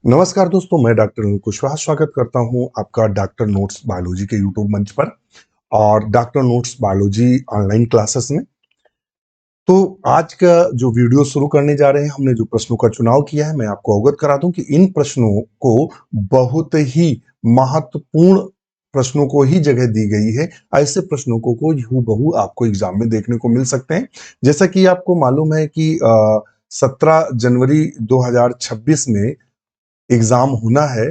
नमस्कार दोस्तों, मैं डॉक्टर अनिल कुशवाहा स्वागत करता हूं आपका डॉक्टर नोट्स बायोलॉजी के यूट्यूब मंच पर और doctor notes biology online classes में। तो आज का जो वीडियो शुरू करने जा रहे हैं, हमने जो प्रश्नों का चुनाव किया है, मैं आपको अवगत करा दूं कि इन प्रश्नों को बहुत ही महत्वपूर्ण प्रश्नों को ही जगह दी गई है। ऐसे प्रश्नों को हूबहू आपको एग्जाम में देखने को मिल सकते हैं। जैसा कि आपको मालूम है कि 17 जनवरी 2026 में एग्जाम होना है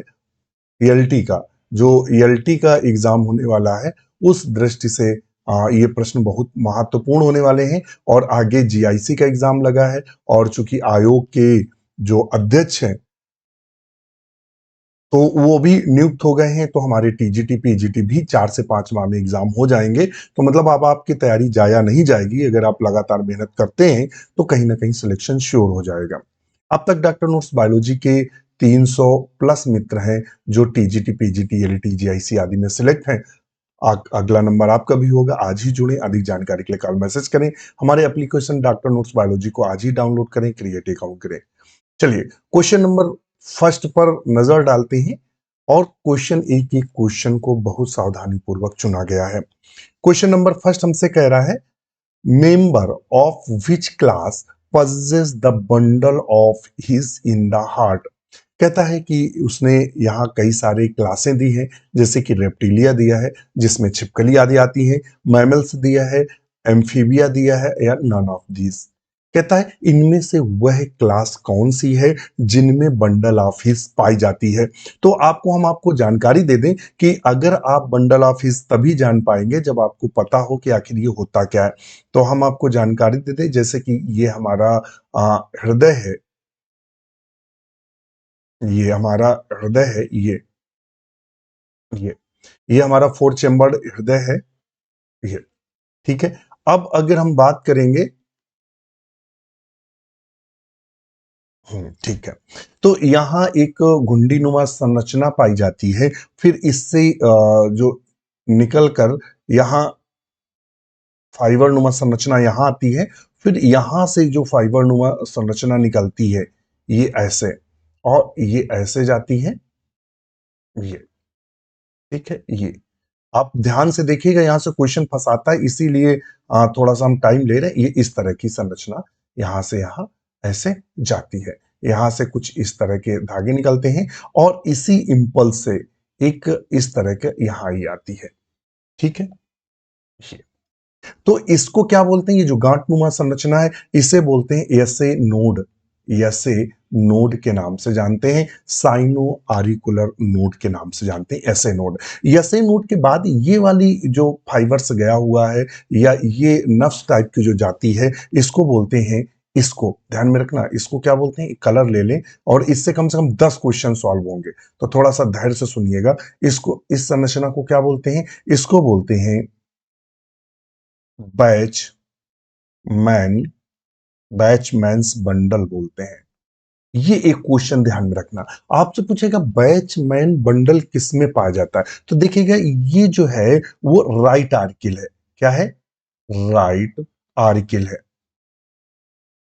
ईएलटी का। जो ईएलटी का एग्जाम होने वाला है, उस दृष्टि से ये प्रश्न बहुत महत्वपूर्ण होने वाले हैं। और आगे जीआईसी का एग्जाम लगा है, और चूंकि आयोग के जो अध्यक्ष हैं तो वो भी नियुक्त हो गए हैं, तो हमारे टीजीटी पीजीटी भी 4 से 5 माह में एग्जाम हो जाएंगे। तो मतलब अब आपकी तैयारी जाया नहीं जाएगी। अगर आप लगातार मेहनत करते हैं तो कहीं ना कहीं सिलेक्शन श्योर हो जाएगा। अब तक डॉक्टर नोट्स बायोलॉजी के 300 प्लस मित्र हैं जो टीजीटी पीजीटी एलटी जीआईसी आदि में सिलेक्ट हैं। अगला नंबर आपका भी होगा। आज ही जुड़े, अधिक जानकारी के लिए कॉल मैसेज करें। हमारे एप्लीकेशन डॉक्टर नोट्स बायोलॉजी को आज ही डाउनलोड करें, क्रिएट अकाउंट करें। चलिए क्वेश्चन नंबर फर्स्ट पर नजर डालते हैं। और क्वेश्चन एक एक क्वेश्चन को बहुत सावधानी पूर्वक चुना गया है। क्वेश्चन नंबर फर्स्ट हमसे कह रहा है, member of which class possesses the bundle of his in the heart. कहता है कि उसने यहाँ कई सारे क्लासें दी हैं, जैसे कि रेप्टिलिया दिया है जिसमें छिपकली आदि आती हैं, मैमल्स दिया है, एम्फीबिया दिया है, या नन ऑफ दीज। कहता है इनमें से वह क्लास कौन सी है जिनमें बंडल ऑफ हिज पाई जाती है। तो हम आपको जानकारी दे दें कि अगर आप बंडल ऑफ हिज तभी जान पाएंगे जब आपको पता हो कि आखिर ये होता क्या है। तो हम आपको जानकारी दे दें, जैसे कि ये हमारा हृदय है। ये हमारा हृदय है। ये ये हमारा फोर चेम्बर्ड हृदय है। ये ठीक है। अब अगर हम बात करेंगे, ठीक है, तो यहाँ एक घुंडी संरचना पाई जाती है। फिर इससे जो निकल कर यहाँ फाइबर नुमा संरचना यहाँ आती है। फिर यहाँ से जो फाइबर नुमा संरचना निकलती है, ये ऐसे, और ये ऐसे जाती है। ये ठीक है। ये आप ध्यान से देखिएगा, यहां से क्वेश्चन फंसाता है, इसीलिए थोड़ा सा हम टाइम ले रहे हैं। ये इस तरह की संरचना यहां से यहां ऐसे जाती है। यहां से कुछ इस तरह के धागे निकलते हैं, और इसी इंपल्स से एक इस तरह के यहां ही आती है। ठीक है। ये तो इसको क्या बोलते हैं, ये जो गांठ संरचना है, इसे बोलते हैं एसे नोड। एसे नोड के नाम से जानते हैं, साइनो आरिकुलर नोड के नाम से जानते हैं, एसे नोड। एसे नोड के बाद ये वाली जो फाइबर्स गया हुआ है, या ये नफ्स टाइप की जो जाती है, इसको बोलते हैं, इसको ध्यान में रखना, इसको क्या बोलते हैं, कलर ले लें। और इससे कम से कम 10 क्वेश्चन सॉल्व होंगे, तो थोड़ा सा धैर्य से सुनिएगा। इसको, इस संरचना को क्या बोलते हैं, इसको बोलते हैं बैच मैन, बैचमैन्स बंडल बोलते हैं। ये एक क्वेश्चन ध्यान में रखना। आपसे पूछेगा बैचमैन बंडल किस में पाया जाता है, तो देखिएगा ये जो है वो राइट आर्किल है। क्या है? राइट आर्किल है।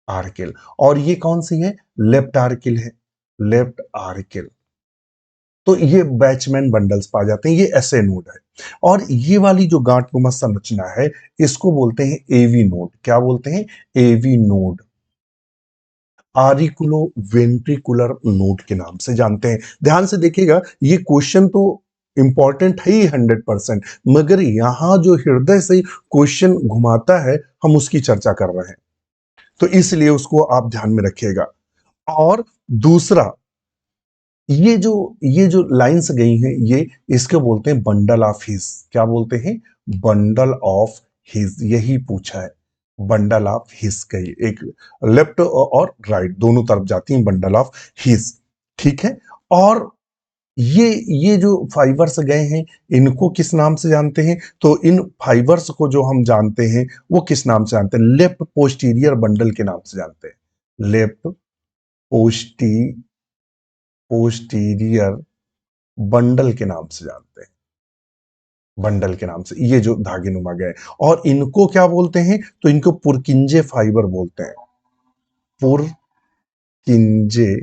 आर्किल। और ये कौन सी है? लेफ्ट आर्किल है। लेफ्ट आर्किल। तो ये बैचमैन बंडल्स पाए जाते हैं, ये ऐसे नोड है। और ये वाली जो गांठ संरचना है, इसको बोलते हैं एवी नोड। क्या बोलते हैं? AV node. Auriculo ventricular node के नाम से जानते हैं। ध्यान से देखिएगा, ये क्वेश्चन तो इंपॉर्टेंट है ही 100%, मगर यहां जो हृदय से क्वेश्चन घुमाता है, हम उसकी चर्चा कर रहे हैं, तो इसलिए उसको आप ध्यान में रखिएगा। और दूसरा, ये जो लाइंस गई हैं, ये इसके बोलते हैं बंडल ऑफ हिज। क्या बोलते हैं? Bundle of his. यही पूछा है, बंडल ऑफ हिज का। ये एक लेफ्ट और राइट दोनों तरफ जाती हैं, बंडल ऑफ हिज। ठीक है। और ये जो फाइबर्स गए हैं, इनको किस नाम से जानते हैं? तो इन फाइबर्स को जो हम जानते हैं, वो किस नाम से जानते हैं? लेफ्ट पोस्टीरियर बंडल के नाम से जानते हैं। लेफ्ट पोस्टी पोस्टीरियर बंडल के नाम से जानते हैं। बंडल के नाम से ये जो धागे नुमा गए, और इनको क्या बोलते हैं? तो इनको पुरकिंजे फाइबर बोलते हैं। पुरकिंजे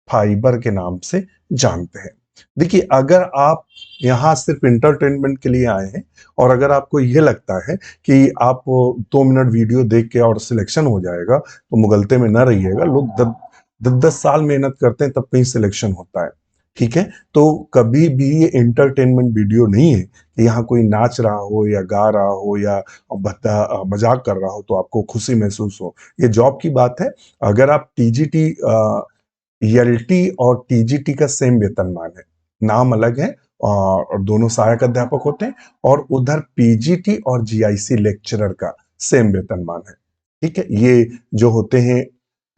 फाइबर के नाम से जानते हैं। देखिए, अगर आप यहाँ सिर्फ इंटरटेनमेंट के लिए आए हैं और अगर आपको यह लगता है कि आप 2 मिनट वीडियो देख के और सिलेक्शन हो जाएगा, तो मुगलते में न रहिएगा। लोग 10 10 साल मेहनत करते हैं तब कहीं सिलेक्शन होता है। ठीक है, तो कभी भी ये इंटरटेनमेंट वीडियो नहीं है कि यहाँ कोई नाच रहा हो या गा रहा हो या मजाक कर रहा हो तो आपको खुशी महसूस हो। ये जॉब की बात है। अगर आप टीजीटी, एलटी और टीजीटी का सेम वेतनमान है, नाम अलग है और दोनों सहायक अध्यापक होते हैं, और उधर पीजीटी और जीआईसी लेक्चरर का सेम वेतनमान है। ठीक है, ये जो होते हैं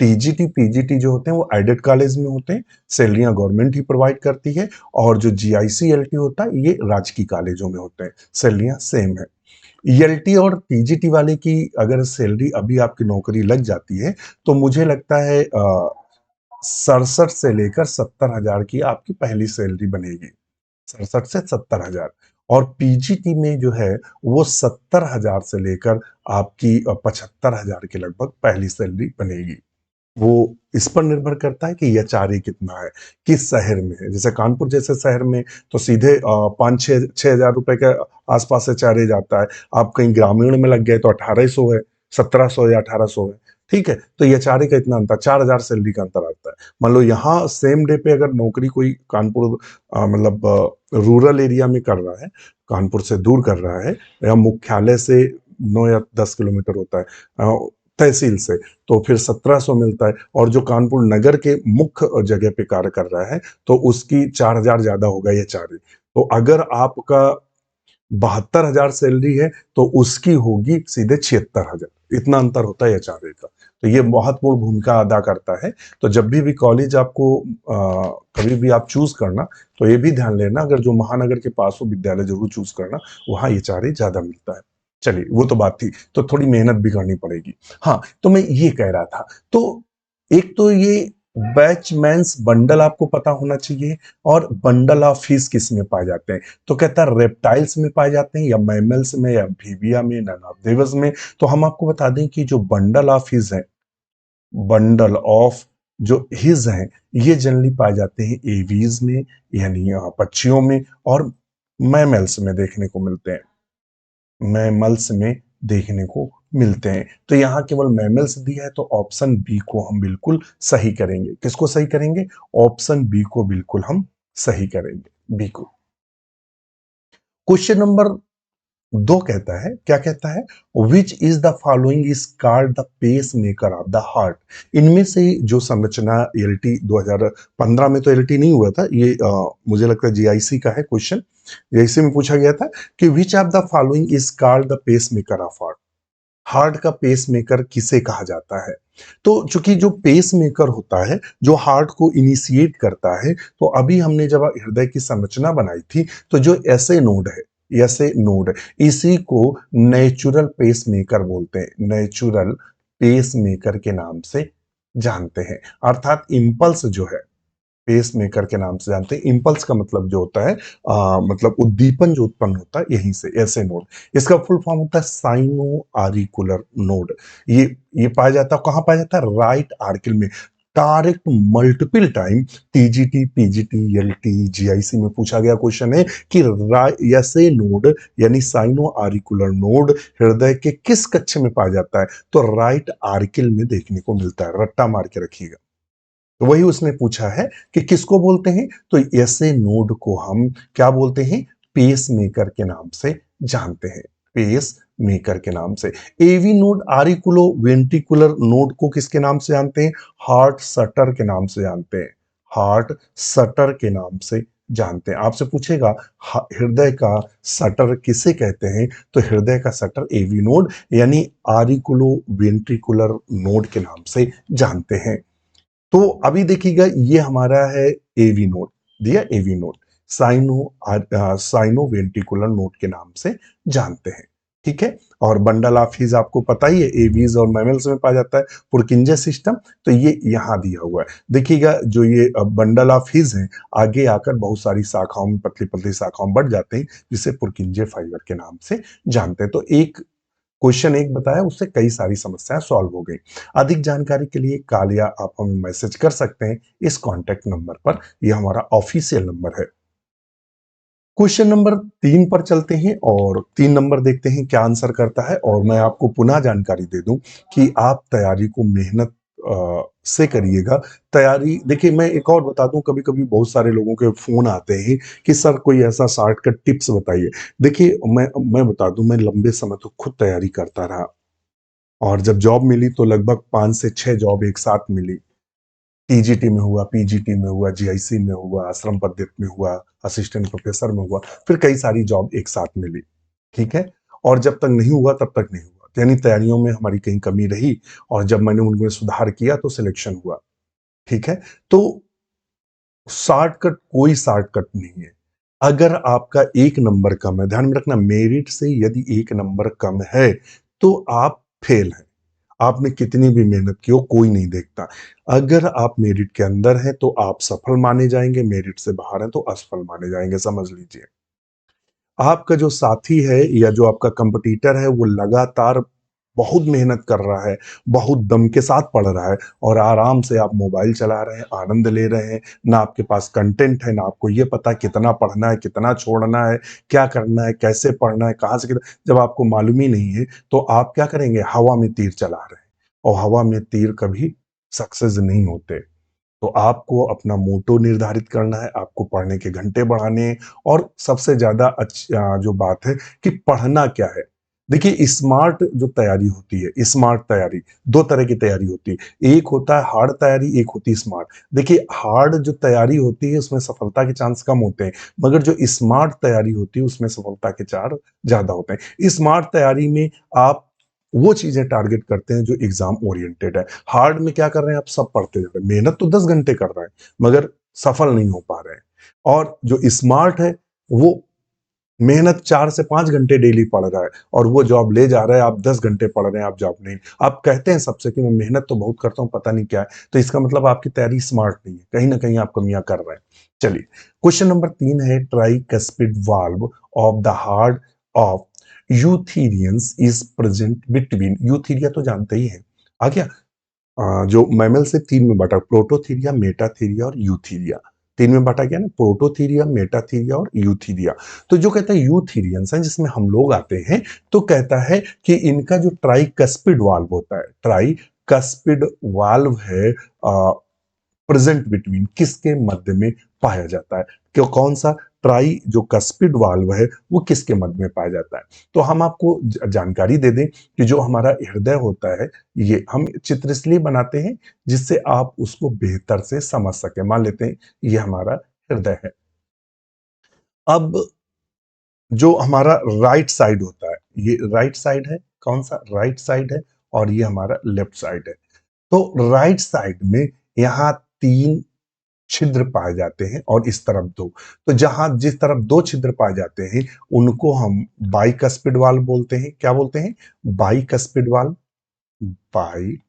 टीजीटी पीजीटी जो होते हैं वो एडेड कॉलेज में होते हैं, सैलरियां गवर्नमेंट ही प्रोवाइड करती है, और जो जीआईसी एलटी होता है ये राजकीय कॉलेजों में होते हैं, सैलरियां सेम है। ईएलटी और टीजीटी वाले की अगर सैलरी अभी आपकी नौकरी लग जाती है तो मुझे लगता है 67 से लेकर 70,000 की आपकी पहली सैलरी बनेगी। 67 से 70,000। और पीजीटी में जो है वो 70,000 से लेकर आपकी 75,000 के लगभग पहली सैलरी बनेगी। वो इस पर निर्भर करता है कि एचआरए कितना है, किस शहर में है। जैसे कानपुर जैसे शहर में तो सीधे 5-6 हजार रुपए के आसपास एचआरए जाता है। आप कहीं ग्रामीण में लग गए तो 1800 है, 1700 या 1800 है। ठीक है, तो एचआरए का इतना अंतर, 4,000 सैलरी का अंतर आता है। मान लो यहाँ सेम डे पे अगर नौकरी कोई कानपुर मतलब रूरल एरिया में कर रहा है, कानपुर से दूर कर रहा है, या मुख्यालय से 9 या 10 किलोमीटर होता है तहसील से, तो फिर 1700 मिलता है। और जो कानपुर नगर के मुख्य जगह पे कार्य कर रहा है तो उसकी 4,000 ज्यादा होगा ये चार्ज। तो अगर आपका 72,000 सैलरी है तो उसकी होगी सीधे 76,000। इतना अंतर होता है एचआरए का। तो ये महत्वपूर्ण भूमिका अदा करता है। तो जब भी कॉलेज आपको कभी भी आप चूज करना, तो ये भी ध्यान लेना, अगर जो महानगर के पास हो विद्यालय जरूर चूज करना, वहां एचआरए ज्यादा मिलता है। चलिए, वो तो बात थी, तो थोड़ी मेहनत भी करनी पड़ेगी। हाँ, तो मैं ये कह रहा था, तो एक तो ये बैचमैन्स बंडल आपको पता होना चाहिए, और बंडल ऑफ फिश किस में पाए जाते हैं। तो कहता है रेप्टाइल्स में पाए जाते हैं, या मैमल्स में, या एम्फीबिया में, नन ऑफ देवस में। तो हम आपको बता दें कि जो बंडल ऑफ हिज है, बंडल ऑफ जो हिज हैं, ये जनरली पाए जाते हैं एवीज में, यानी पक्षियों में, और मैमल्स में देखने को मिलते हैं। मैमल्स में देखने को मिलते हैं। तो यहाँ केवल मैमल्स दिया है, तो ऑप्शन बी को हम बिल्कुल सही करेंगे। किसको सही करेंगे? ऑप्शन बी को बिल्कुल हम सही करेंगे, बी को। क्वेश्चन नंबर 2 कहता है, क्या कहता है? Which is the following is called the pace maker of the heart. इनमें से जो संरचना एलटी 2015 में तो एलटी नहीं हुआ था, ये मुझे लगता है जीआईसी का है क्वेश्चन। जीआईसी में पूछा गया था कि which of the following is called the pace maker of heart. Heart का पेस मेकर किसे कहा जाता है? तो चूंकि जो पेस मेकर होता है, जो हार्ट को इनिशिएट करता है, तो अभी हमने जब हृदय की संरचना बनाई थी, तो जो ऐसे नोड है, ऐसे नोड, इसी को नेचुरल पेस मेकर बोलते हैं, नेचुरल पेस मेकर के नाम से जानते हैं। अर्थात इम्पल्स जो है, पेस मेकर के नाम से जानते हैं। इंपल्स का मतलब जो होता है मतलब उद्दीपन जो उत्पन्न होता है यहीं से, ऐसे नोड। इसका फुल फॉर्म होता है साइनो आरिकुलर नोड। ये पाया जाता है कहाँ? पाया जाता है राइट आर्किल में। Direct multiple time TGT PGT LT GIC में पूछा गया क्वेश्चन है कि ऐसे नोड यानी साइनो आरिकुलर नोड हृदय के किस कक्ष में पाया जाता है? तो राइट आर्किल में देखने को मिलता है। रट्टा मार के रखिएगा। तो वही उसने पूछा है कि किसको बोलते हैं, तो ऐसे नोड को हम क्या बोलते हैं? पेस मेकर के नाम से जानते हैं, पेस मेकर के नाम से। एवी नोड आरिकुलो वेंट्रिकुलर नोड को किसके नाम से जानते हैं? हार्ट सटर के नाम से जानते हैं, हार्ट सटर के नाम से जानते हैं। आपसे पूछेगा हृदय का सटर किसे कहते हैं, तो हृदय का सटर एवी नोड यानी आरिकुलो वेंट्रिकुलर नोड के नाम से जानते हैं। तो अभी देखिएगा, ये हमारा है एवी नोड, दिया AV node, sino ventricular node के नाम से जानते हैं। ठीक है, और बंडल ऑफ हिज आपको पता ही है, एवीज और मैमल्स में पाया जाता है। पुरकिंजे सिस्टम, तो ये यहां दिया हुआ है। देखिएगा, जो ये बंडल ऑफ हिज है, आगे आकर बहुत सारी शाखाओं में, पतली पतली शाखाओं में बढ़ जाते हैं, जिसे पुरकिंजे फाइबर के नाम से जानते हैं। तो एक क्वेश्चन एक बताया, उससे कई सारी समस्याएं सॉल्व हो गई। अधिक जानकारी के लिए कॉल या आप हमें मैसेज कर सकते हैं इस कॉन्टैक्ट नंबर पर। यह हमारा ऑफिशियल नंबर है। क्वेश्चन नंबर 3 पर चलते हैं और 3 नंबर देखते हैं क्या आंसर करता है। और मैं आपको पुनः जानकारी दे दूं कि आप तैयारी को मेहनत से करिएगा। तैयारी देखिए, मैं एक और बता दूं, कभी-कभी बहुत सारे लोगों के फ़ोन आते हैं कि सर कोई ऐसा शॉर्टकट टिप्स बताइए। देखिए, मैं बता दूं, मैं लंबे समय तक खुद तैयारी करता रहा और जब जॉब मिली तो लगभग 5 से 6 जॉब एक साथ मिली। टीजीटी में हुआ, पीजीटी में हुआ, जीआईसी में हुआ, आश्रम पद्धति में हुआ, असिस्टेंट प्रोफेसर में हुआ, फिर कई सारी जॉब एक साथ मिली। ठीक है? और जब तक नहीं हुआ तब तक नहीं हुआ। यानी तैयारियों में हमारी कहीं कमी रही और जब मैंने उनमें सुधार किया तो सिलेक्शन हुआ। ठीक है? तो शॉर्टकट नहीं है। अगर आपका 1 नंबर कम है, ध्यान में रखना, मेरिट से यदि 1 नंबर कम है, तो आप फेल हैं। आपने कितनी भी मेहनत की हो, कोई नहीं देखता। अगर आप मेरिट के अंदर हैं, तो आप सफल माने जाएँगे, मेरिट से बाहर हैं, तो असफल माने जाएँगे, समझ लीजिए। आपका जो साथी है या जो आपका कॉम्पिटिटर है, वो लगातार बहुत मेहनत कर रहा है, बहुत दम के साथ पढ़ रहा है और आराम से आप मोबाइल चला रहे हैं, आनंद ले रहे हैं। ना आपके पास कंटेंट है, ना आपको ये पता कितना पढ़ना है, कितना छोड़ना है, क्या करना है, कैसे पढ़ना है, कहाँ से कितना, जब आपको मालूम ही नहीं है, तो आप क्या करेंगे? हवा में तीर चला रहे हैं और हवा में तीर कभी सक्सेस नहीं होते। तो आपको अपना मोटो निर्धारित करना है, आपको पढ़ने के घंटे बढ़ाने हैं और सबसे ज़्यादा जो बात है कि पढ़ना क्या है। देखिए, स्मार्ट जो तैयारी होती है, स्मार्ट तैयारी, 2 तरह की तैयारी होती है। एक होता है हार्ड तैयारी, एक होती है स्मार्ट। देखिए, हार्ड जो तैयारी होती है उसमें सफलता के चांस कम होते हैं, मगर जो स्मार्ट तैयारी होती है उसमें सफलता के चार ज़्यादा होते हैं। स्मार्ट तैयारी में आप वो चीज़ें टारगेट करते हैं जो एग्ज़ाम ओरिएंटेड है। हार्ड में क्या कर रहे हैं, आप सब पढ़ते जा रहे हैं, मेहनत तो 10 घंटे कर रहे हैं, मगर सफल नहीं हो पा रहे हैं। और जो स्मार्ट है, वो मेहनत 4 से 5 घंटे डेली पढ़ रहा है और वो जॉब ले जा रहा है, आप 10 घंटे पढ़ रहे हैं, आप जॉब नहीं। आप कहते हैं सबसे कि मैं मेहनत तो बहुत करता हूँ, पता नहीं क्या है, तो इसका मतलब आपकी तैयारी स्मार्ट नहीं है, कहीं न कहीं आप कमियाँ कर रहे हैं। चलिए, क्वेश्चन नंबर 3 है, tricuspid valve of the heart of यूथेरियंस is present between, Eutheria तो जानते ही हैं, आ गया? जो मैमल से 3 में बांटा, प्रोटोथीरिया, मेटाथीरिया और यूथीरिया। 3 में बांटा गया ना, प्रोटोथीरिया, मेटाथीरिया और यूथीरिया। तो जो कहता है यूथीरियंस है, जिसमें हम लोग आते हैं, तो कहता है कि इनका जो ट्राइकस्पिड वाल्व होता है, ट्राइकस्पिड वाल्व है, प्रेजेंट बिटवीन, किसके मध्य में पाया जाता है? क्यों, कौन सा? ट्राई जो कस्पिड वाल्व है वो किसके मध्य में पाया जाता है? तो हम आपको जानकारी दे दें कि जो हमारा हृदय होता है, ये हम चित्र इसलिए बनाते हैं जिससे आप उसको बेहतर से समझ सके। मान लेते हैं ये हमारा हृदय है। अब जो हमारा राइट साइड होता है, ये राइट साइड है, कौन सा? राइट साइड है। और ये हमारा लेफ्ट साइड है। तो राइट साइड में यहाँ 3 छिद्र पाए जाते हैं और इस तरफ 2। तो जहां जिस तरफ 2 छिद्र पाए जाते हैं, उनको हम बाइकस्पिड वाल्व बोलते हैं। क्या बोलते हैं? बाइकस्पिड वाल्व, बाइकस्पिड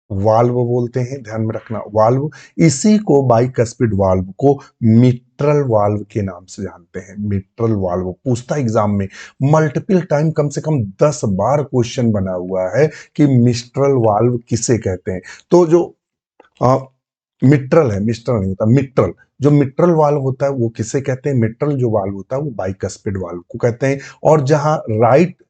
वाल्व बोलते हैं। ध्यान में रखना, वाल्व। इसी को, बाइकस्पिड वाल्व को मिट्रल वाल्व के नाम से जानते हैं। मिट्रल वाल्व पूछता एग्जाम में मल्टीपल टाइम, कम से कम 10 बार क्वेश्चन बना हुआ है कि मिट्रल वाल्व किसे कहते हैं। तो जो मिट्रल है, मिस्ट्रल नहीं होता, मिट्रल, जो मिट्रल वाल्व होता है वो किसे कहते हैं? मिट्रल जो वाल्व होता है वो बाइकस्पिड वाल्व को कहते हैं। और जहां राइट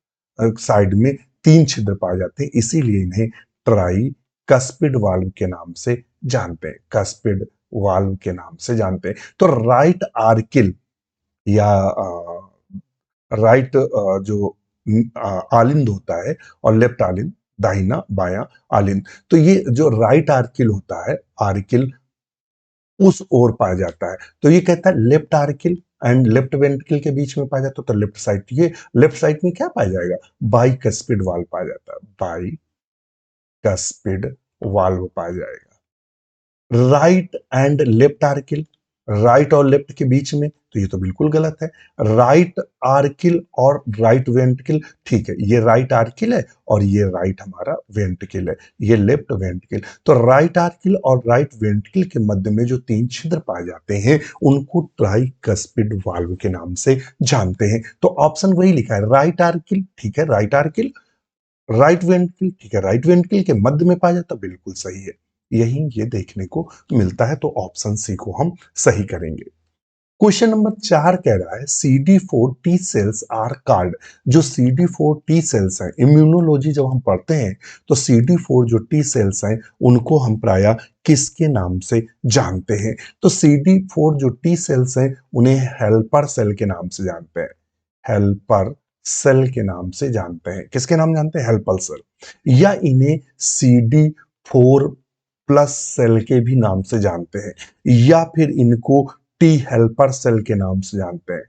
साइड में 3 छिद्र पाए जाते हैं, इसीलिए इन्हें ट्राई कस्पिड वाल्व के नाम से जानते हैं, कस्पिड वाल्व के नाम से जानते हैं। तो राइट आर्किल या राइट जो आलिंद होता है और लेफ्ट आलिंद, दाहिना बायां आलिंद। तो ये जो राइट आर्किल होता है, आर्किल उस ओर पाया जाता है। तो ये कहता है लेफ्ट आर्किल एंड लेफ्ट वेंट्रिकल के बीच में पाया जाता है। तो लेफ्ट साइड, ये लेफ्ट साइड में क्या पाया जाएगा? बाइकस्पिड वाल्व पाया जाता है, बाइकस्पिड वाल्व पाया जाएगा। राइट एंड लेफ्ट आर्किल, राइट और लेफ्ट के बीच में, तो ये तो बिल्कुल गलत है। राइट आर्किल और राइट वेंट्रिकल, ठीक है, ये राइट आर्किल है और ये राइट हमारा वेंट्रिकल है, ये लेफ्ट वेंट्रिकल। तो राइट आर्किल और राइट वेंट्रिकल के मध्य में जो 3 छिद्र पाए जाते हैं उनको ट्राइकस्पिड वाल्व के नाम से जानते हैं। तो ऑप्शन वही लिखा है, राइट आर्किल, ठीक है, राइट आर्किल, राइट वेंट्रिकल, ठीक है, राइट वेंट्रिकल के मध्य में पाया जाता, बिल्कुल सही है। यही ये देखने को मिलता है, तो ऑप्शन सी को हम सही करेंगे। क्वेश्चन नंबर 4 कह रहा है CD4 T cells are called. जो CD4 टी सेल्स हैं, इम्यूनोलॉजी जब हम पढ़ते हैं तो CD4 जो टी सेल्स हैं उनको हम प्राय किसके नाम से जानते हैं? तो CD4 जो टी सेल्स हैं उन्हें हेल्पर सेल के नाम से जानते हैं, हेल्पर सेल के नाम से जानते हैं। किसके नाम जानते हैं? Helper cell. या इन्हें CD4 प्लस सेल के भी नाम से जानते हैं, या फिर इनको टी हेल्पर सेल के नाम से जानते हैं,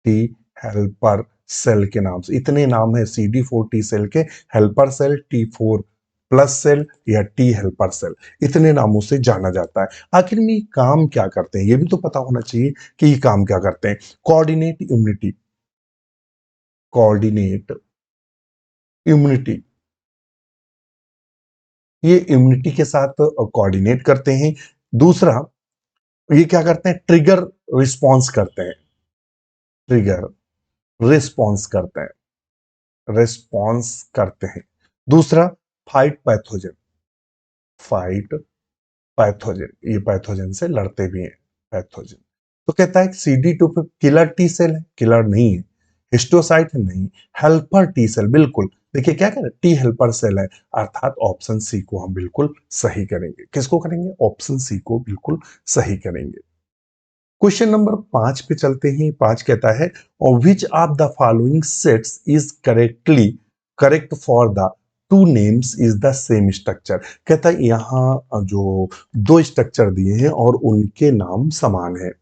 टी हेल्पर सेल के नाम से। इतने नाम है CD4 टी सेल के, helper cell, T4 plus cell या टी हेल्पर सेल, इतने नामों से जाना जाता है। आखिर में ये काम क्या करते हैं, ये भी तो पता होना चाहिए कि ये काम क्या करते हैं। कोऑर्डिनेट इम्यूनिटी, कोऑर्डिनेट इम्यूनिटी, ये इम्यूनिटी के साथ कोऑर्डिनेट करते हैं। दूसरा, ये क्या करते हैं? ट्रिगर रिस्पॉन्स करते हैं, ट्रिगर रिस्पॉन्स करते हैं, रिस्पॉन्स करते हैं। दूसरा, फाइट पैथोजन, फाइट पैथोजन, ये पैथोजन से लड़ते भी हैं, पैथोजन। तो कहता है CD2 पे किलर टी सेल है, किलर नहीं है। हिस्टोसाइट है, नहीं। हेल्पर टी सेल, बिल्कुल। देखिए क्या कह रहे हैं, टी हेल्पर सेल है, अर्थात ऑप्शन सी को हम बिल्कुल सही करेंगे। किसको करेंगे? ऑप्शन सी को बिल्कुल सही करेंगे। क्वेश्चन नंबर 5 पे चलते हैं। 5 कहता है which of the following sets is correct for the two names is the same structure. कहता है यहाँ जो दो स्ट्रक्चर दिए हैं और उनके नाम समान है,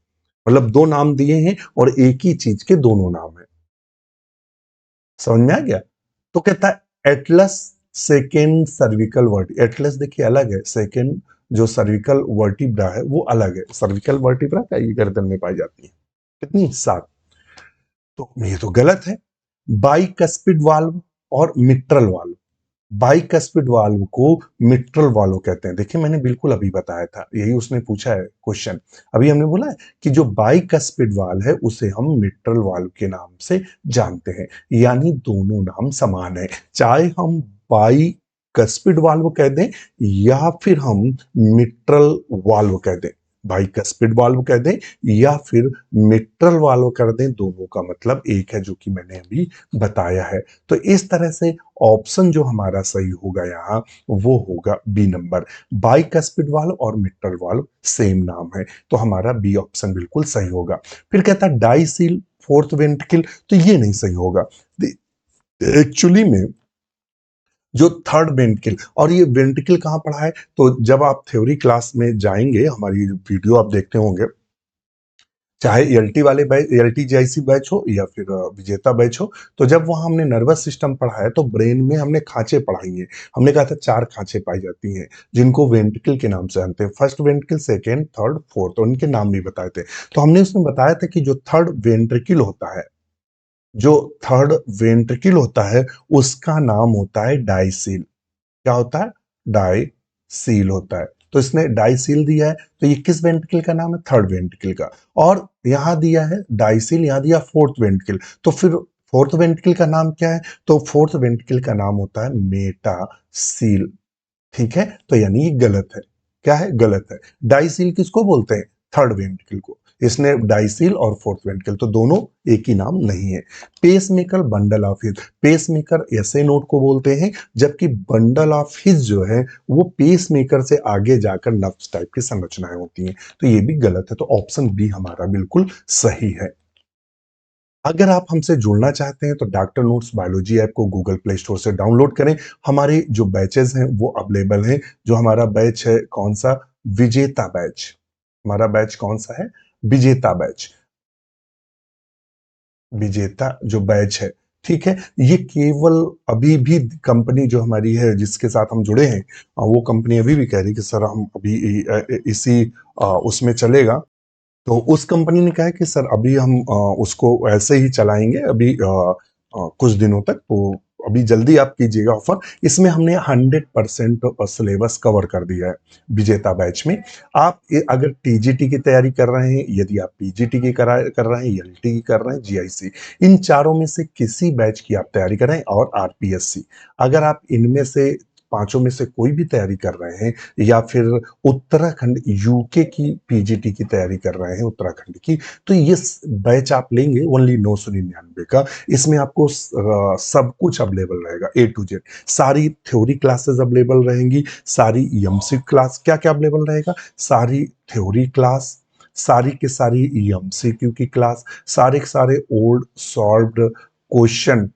मतलब दो नाम दिए हैं और एक ही चीज के दोनों नाम है। समझ में आ गया? तो कहता है Atlas second cervical Varti, Atlas देखिए अलग है, सेकेंड जो सर्विकल वर्टिब्रा है वो अलग है। सर्विकल वर्टिब्रा का ये गर्दन में पाई जाती है, कितनी? 7। तो ये तो गलत है। बाइकस्पिड वाल्व और मिट्रल वाल्व, बाइकस्पिड वाल्व को मिट्रल वाल्व कहते हैं। देखिए मैंने बिल्कुल अभी बताया था, यही उसने पूछा है क्वेश्चन। अभी हमने बोला है कि जो बाइकस्पिड वाल्व है उसे हम मिट्रल वाल्व के नाम से जानते हैं, यानी दोनों नाम समान है। चाहे हम बाइकस्पिड वाल्व कह दें या फिर हम मिट्रल वाल्व कह दें, बाइकस्पिड वाल्व कह दें या फिर मिट्रल वाल्व कर दें, दोनों का मतलब एक है, जो कि मैंने अभी बताया है। तो इस तरह से ऑप्शन जो हमारा सही होगा यहाँ वो होगा बी नंबर। बाइकस्पिड वाल्व और मिट्रल वाल्व सेम नाम है, तो हमारा बी ऑप्शन बिल्कुल सही होगा। फिर कहता है डाइसिल फोर्थ वेंट्रिकल, तो ये नहीं सही होगा। एक्चुअली में जो थर्ड वेंट्रिकल, और ये वेंट्रिकल कहाँ पढ़ा है, तो जब आप थ्योरी क्लास में जाएंगे, हमारी वीडियो आप देखते होंगे, चाहे एलटी वाले बैच, एलटी जीआईसी बैच हो या फिर विजेता बैच हो, तो जब वहां हमने नर्वस सिस्टम पढ़ा है तो ब्रेन में हमने खांचे पढ़ाई हैं। हमने कहा था 4 खांचे पाई जाती हैं जिनको वेंट्रिकल के नाम से जानते हैं, first ventricle, second, third, fourth, और उनके नाम भी बताए थे। तो हमने उसमें बताया था कि जो थर्ड वेंट्रिकल होता है, जो थर्ड वेंट्रिकल होता है उसका नाम होता है डाइसिल। क्या होता है? डाइसील होता है। तो इसने डाइसील दिया है, तो ये किस वेंट्रिकल का नाम है? थर्ड वेंट्रिकल का। और यहां दिया है डाइसील, यहां दिया फोर्थ वेंट्रिकल, तो फिर फोर्थ वेंट्रिकल का नाम क्या है? तो फोर्थ वेंट्रिकल का नाम होता है मेटासील। ठीक है, तो यानी ये गलत है। क्या है? गलत है। डाइसील किसको बोलते हैं? थर्ड वेंट्रिकल को। इसने डाइसील और फोर्थ वेंट्रिकल, तो दोनों एक ही नाम नहीं है। Pacemaker, bundle of his, pacemaker SA node को बोलते हैं, जबकि बंडल ऑफ हिज जो है वो पेसमेकर से आगे जाकर नर्व्स टाइप की संरचनाएं होती हैं, तो ये भी गलत है। तो ऑप्शन बी हमारा बिल्कुल सही है। अगर आप हमसे जुड़ना चाहते हैं तो डॉक्टर नोट्स बायोलॉजी ऐप को गूगल प्ले स्टोर से डाउनलोड करें। हमारे जो बैचेस हैं वो अवेलेबल हैं। जो हमारा बैच है कौन सा? विजेता बैच। हमारा बैच कौन सा है? विजेता बैच। विजेता जो बैच है, ठीक है, ये केवल अभी भी कंपनी जो हमारी है जिसके साथ हम जुड़े हैं, वो कंपनी अभी भी कह रही है कि सर हम अभी इसी उसमें चलेगा, तो उस कंपनी ने कहा है कि सर अभी हम उसको ऐसे ही चलाएंगे अभी कुछ दिनों तक, तो अभी जल्दी आप कीजिएगा ऑफर। इसमें हमने 100% सिलेबस कवर कर दिया है विजेता बैच में। आप अगर टीजीटी की तैयारी कर रहे हैं, यदि आप पीजीटी की कर रहे हैं, एलटी की कर रहे हैं, जीआईसी, इन चारों में से किसी बैच की आप तैयारी कर रहे हैं, और आरपीएससी, अगर आप इनमें से पांचों में से कोई भी तैयारी कर रहे हैं, या फिर उत्तराखंड यूके की पीजीटी की तैयारी कर रहे हैं उत्तराखंड की, तो ये बैच आप लेंगे ओनली 999 का। इसमें आपको सब कुछ अवेलेबल रहेगा, ए टू जेड। सारी थ्योरी क्लासेस अवेलेबल रहेंगी, सारी एमसी क्लास, क्या क्या अवेलेबल रहेगा, सारी थ्योरी क्लास, सारी के सारी एमसीक्यू की क्लास, सारे के सारे ओल्ड सॉल्व्ड क्वेश्चन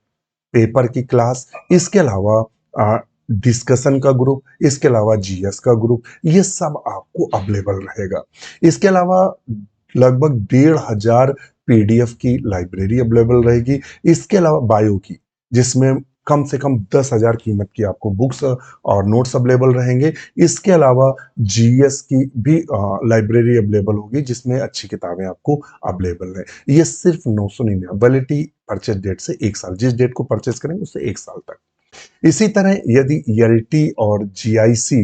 पेपर की क्लास, इसके अलावा डिस्कशन का ग्रुप, इसके अलावा जीएस का ग्रुप, ये सब आपको अवेलेबल रहेगा। इसके अलावा लगभग 1,500 पीडीएफ की लाइब्रेरी अवेलेबल रहेगी। इसके अलावा बायो की, जिसमें कम से कम 10,000 कीमत की आपको बुक्स और नोट्स अवेलेबल रहेंगे। इसके अलावा जीएस की भी लाइब्रेरी अवेलेबल होगी, जिसमें अच्छी किताबें आपको अवेलेबल है। ये सिर्फ 999, वैलिडिटी परचेज डेट से 1 साल, जिस डेट को परचेज करेंगे उससे 1 साल तक। इसी तरह यदि एलटी और जीआईसी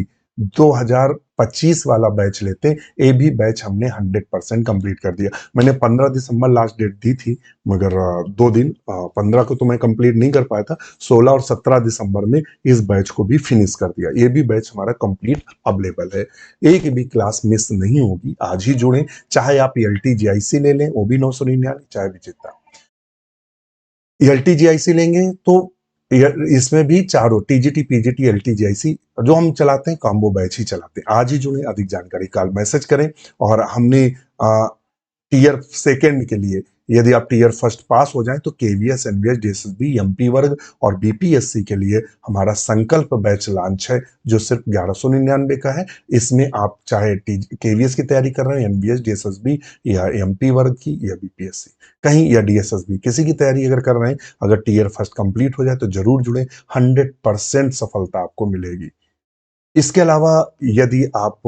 2025 वाला बैच लेते, ये भी बैच हमने 100% कंप्लीट कर दिया। मैंने 15 दिसंबर लास्ट डेट दी थी, मगर 2 दिन 15 को तो मैं कंप्लीट नहीं कर पाया था, 16 और 17 दिसंबर में इस बैच को भी फिनिश कर दिया। ये भी बैच हमारा कंप्लीट अवेलेबल है, एक भी क्लास मिस नहीं होगी। आज ही जुड़े, चाहे आप एलटी जीआईसी ले लें वो भी 999, चाहे विजेता एलटीजीआईसी लेंगे तो इसमें भी चारों टीजीटी पीजीटी एलटीजीआईसी जो हम चलाते हैं, कॉम्बो बैच ही चलाते हैं। आज ही जुड़े, अधिक जानकारी कॉल मैसेज करें। और हमने टीयर सेकंड के लिए, यदि आप टीयर फर्स्ट पास हो जाएं, तो केवीएस एनवीएस डीएसएसबी एमपी वर्ग और बीपीएससी के लिए हमारा संकल्प बैच लॉन्च है, जो सिर्फ 1199 का है। इसमें आप चाहे केवीएस की तैयारी कर रहे हैं, एनवीएस डीएसएसबी या एमपी वर्ग की या बीपीएससी कहीं, या डीएसएसबी किसी की तैयारी अगर कर रहे हैं, अगर टीयर फर्स्ट कंप्लीट हो जाए तो जरूर जुड़े, 100% सफलता आपको मिलेगी। इसके अलावा यदि आप,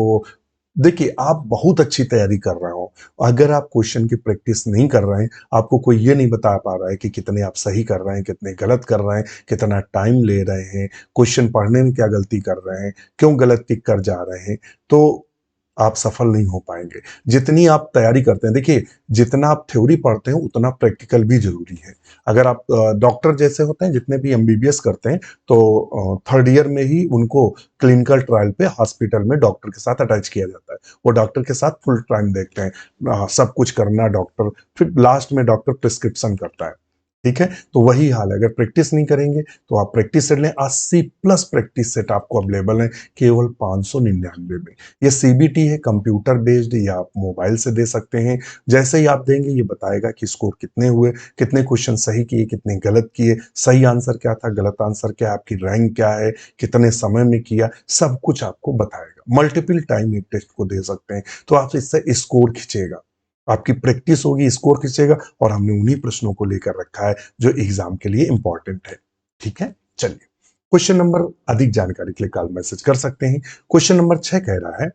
देखिए आप बहुत अच्छी तैयारी कर रहे हो, अगर आप क्वेश्चन की प्रैक्टिस नहीं कर रहे हैं, आपको कोई ये नहीं बता पा रहा है कि कितने आप सही कर रहे हैं, कितने गलत कर रहे हैं, कितना टाइम ले रहे हैं, क्वेश्चन पढ़ने में क्या गलती कर रहे हैं, क्यों गलत टिक कर जा रहे हैं, तो आप सफल नहीं हो पाएंगे। जितनी आप तैयारी करते हैं, देखिए जितना आप थ्योरी पढ़ते हैं उतना प्रैक्टिकल भी जरूरी है। अगर आप डॉक्टर जैसे होते हैं, जितने भी एमबीबीएस करते हैं, तो थर्ड ईयर में ही उनको क्लिनिकल ट्रायल पे हॉस्पिटल में डॉक्टर के साथ अटैच किया जाता है। वो डॉक्टर के साथ फुल टाइम देखते हैं, सब कुछ करना डॉक्टर, फिर लास्ट में डॉक्टर प्रिस्क्रिप्शन करता है। ठीक है, तो वही हाल है। अगर प्रैक्टिस नहीं करेंगे तो आप प्रैक्टिस सेट लें, 80+ प्रैक्टिस सेट आपको अवेलेबल है केवल 599 में। ये सीबीटी है, कंप्यूटर बेस्ड, या आप मोबाइल से दे सकते हैं। जैसे ही आप देंगे ये बताएगा कि स्कोर कितने हुए, कितने क्वेश्चन सही किए, कितने गलत किए, सही आंसर क्या था, गलत आंसर क्या है, आपकी रैंक क्या है, कितने समय में किया, सब कुछ आपको बताएगा। मल्टीपल टाइम एक टेस्ट को दे सकते हैं, तो आप इससे स्कोर खींचेगा, आपकी प्रैक्टिस होगी, स्कोर खींचेगा। और हमने उन्हीं प्रश्नों को लेकर रखा है जो एग्जाम के लिए इंपॉर्टेंट है। ठीक है, चलिए क्वेश्चन नंबर, अधिक जानकारी के लिए कॉल मैसेज कर सकते हैं। क्वेश्चन नंबर 6 कह रहा है,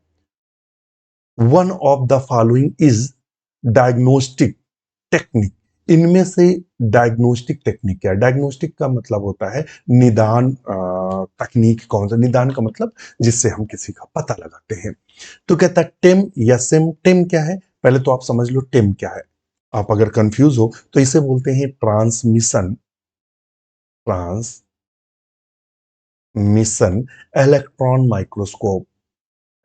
one of the following is diagnostic technique. इनमें से डायग्नोस्टिक टेक्निक क्या है? डायग्नोस्टिक का मतलब होता है निदान तकनीक। कौन सा निदान का मतलब? जिससे हम किसी का पता लगाते हैं। तो कहता है टेम या सिम। टेम क्या है, पहले तो आप समझ लो टेम क्या है। आप अगर कंफ्यूज हो तो इसे बोलते हैं transmission, transmission electron microscope,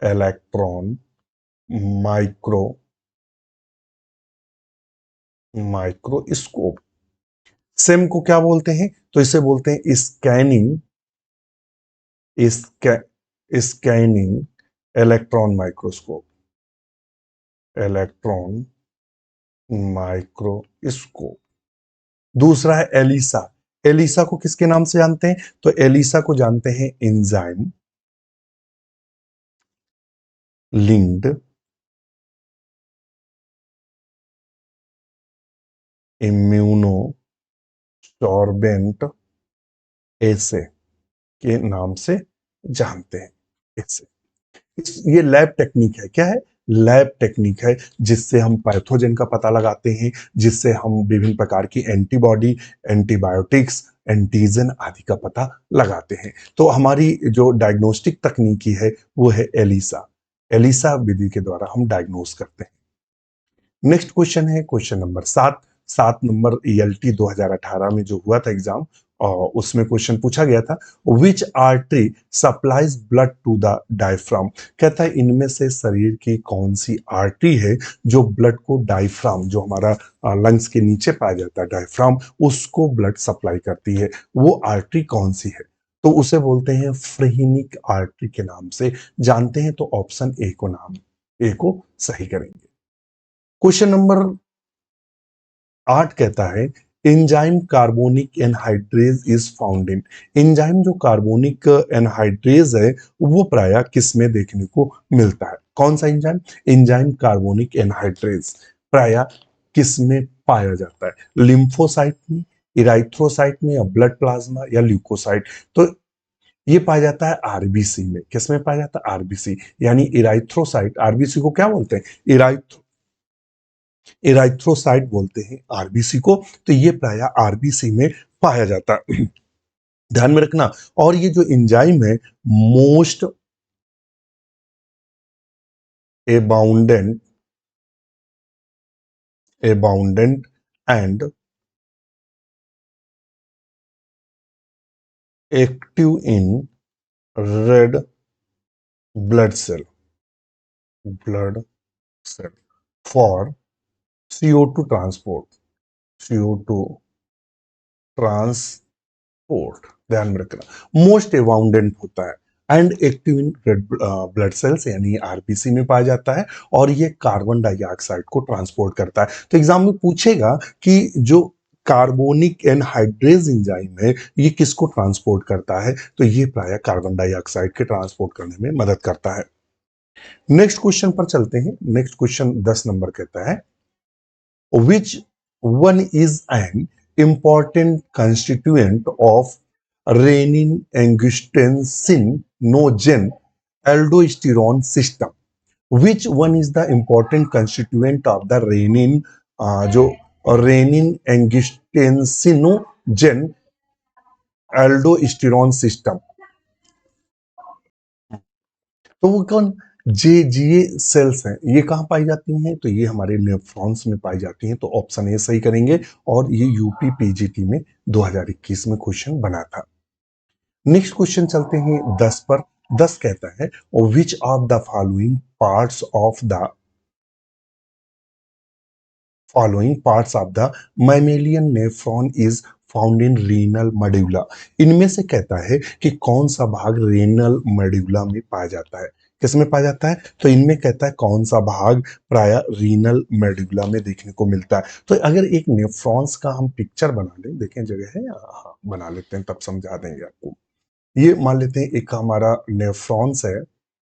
electron micro microscope. Same को क्या बोलते हैं? तो इसे बोलते हैं scanning, sky scanning electron microscope, electron microscope. दूसरा है एलिसा। एलिसा को किसके नाम से जानते हैं? तो एलिसा को जानते हैं एंजाइम लिंक्ड इम्यूनो सॉर्बेंट ऐसे के नाम से जानते हैं। ऐसे ये लैब टेक्निक है। क्या है? लैब टेक्निक है जिससे हम पैथोजन का पता लगाते हैं, जिससे हम विभिन्न प्रकार की एंटीबॉडी, एंटीबायोटिक्स, एंटीजन आदि का पता लगाते हैं। तो हमारी जो डायग्नोस्टिक तकनीकी है वो है एलिसा। एलिसा विधि के द्वारा हम डायग्नोस करते हैं। नेक्स्ट क्वेश्चन है क्वेश्चन नंबर 7। 7 नंबर ईएलटी 2018 में जो हुआ था एग्जाम, और उसमें क्वेश्चन पूछा गया था, which artery supplies blood to the diaphragm. कहता है इनमें से शरीर की कौन सी आर्टरी है जो ब्लड को डायफ्राम, जो हमारा लंग्स के नीचे पाया जाता है डायफ्राम, उसको ब्लड सप्लाई करती है, वो आर्टरी कौन सी है। तो उसे बोलते हैं फ्रेनिक आर्टरी के नाम से जानते हैं। तो ऑप्शन ए को नाम ए को सही करेंगे। क्वेश्चन नंबर 8 कहता है enzyme carbonic anhydrase is found in. Enzyme जो कार्बोनिक एनहाइड्रेज है वो प्रायः किस में देखने को मिलता है। कौन सा एंजाइम? एंजाइम कार्बोनिक एनहाइड्रेज प्रायः किस में पाया जाता है? लिम्फोसाइट में, इराइथ्रोसाइट में, या ब्लड प्लाज्मा, या ल्यूकोसाइट। तो ये पाया जाता है आरबीसी में। किस में पाया जाता है? आरबीसी, यानी इराइथ्रोसाइट। आरबीसी को क्या बोलते हैं? इराइथ्रोसाइट बोलते हैं आरबीसी को। तो ये प्रायः आरबीसी में पाया जाता है, ध्यान में रखना। और ये जो एंजाइम है most abundant and active in red blood cell for CO2 transport, CO2 transport, ध्यान में रखना। मोस्ट एबाउंडेंट होता है and active in red blood cells यानी आरबीसी में पाया जाता है, और ये कार्बन डाइऑक्साइड को ट्रांसपोर्ट करता है। तो एग्जाम में पूछेगा कि जो कार्बोनिक एनहाइड्रेज एंजाइम है ये किसको ट्रांसपोर्ट करता है, तो ये प्रायः कार्बन डाइऑक्साइड के ट्रांसपोर्ट करने में मदद करता है। नेक्स्ट क्वेश्चन पर चलते हैं। नेक्स्ट क्वेश्चन 10 नंबर कहता है which one is an important constituent of renin angiotensin aldosterone system. Which one is the important constituent of the renin जो renin angiotensinogen aldosterone system? तो वो कौन? जे सेल्स हैं। ये कहाँ पाई जाती हैं? तो ये हमारे नेफ्रॉन्स में पाई जाती हैं। तो ऑप्शन ए सही करेंगे, और ये यूपी पीजीटी में 2021 में क्वेश्चन बना था। नेक्स्ट क्वेश्चन चलते हैं 10 पर। 10 कहता है which of the following parts of the mammalian nephron is found in renal medulla. इनमें से कहता है कि कौन सा भाग रेनल मेडुला में पाया जाता है। किस में पाया जाता है? तो इनमें कहता है कौन सा भाग प्रायः रीनल मेडुला में देखने को मिलता है। तो अगर एक नेफ्रॉन्स का हम पिक्चर बना लें, देखें जगह है, हाँ बना लेते हैं, तब समझा देंगे आपको। ये मान लेते हैं एक हमारा नेफ्रॉन्स है,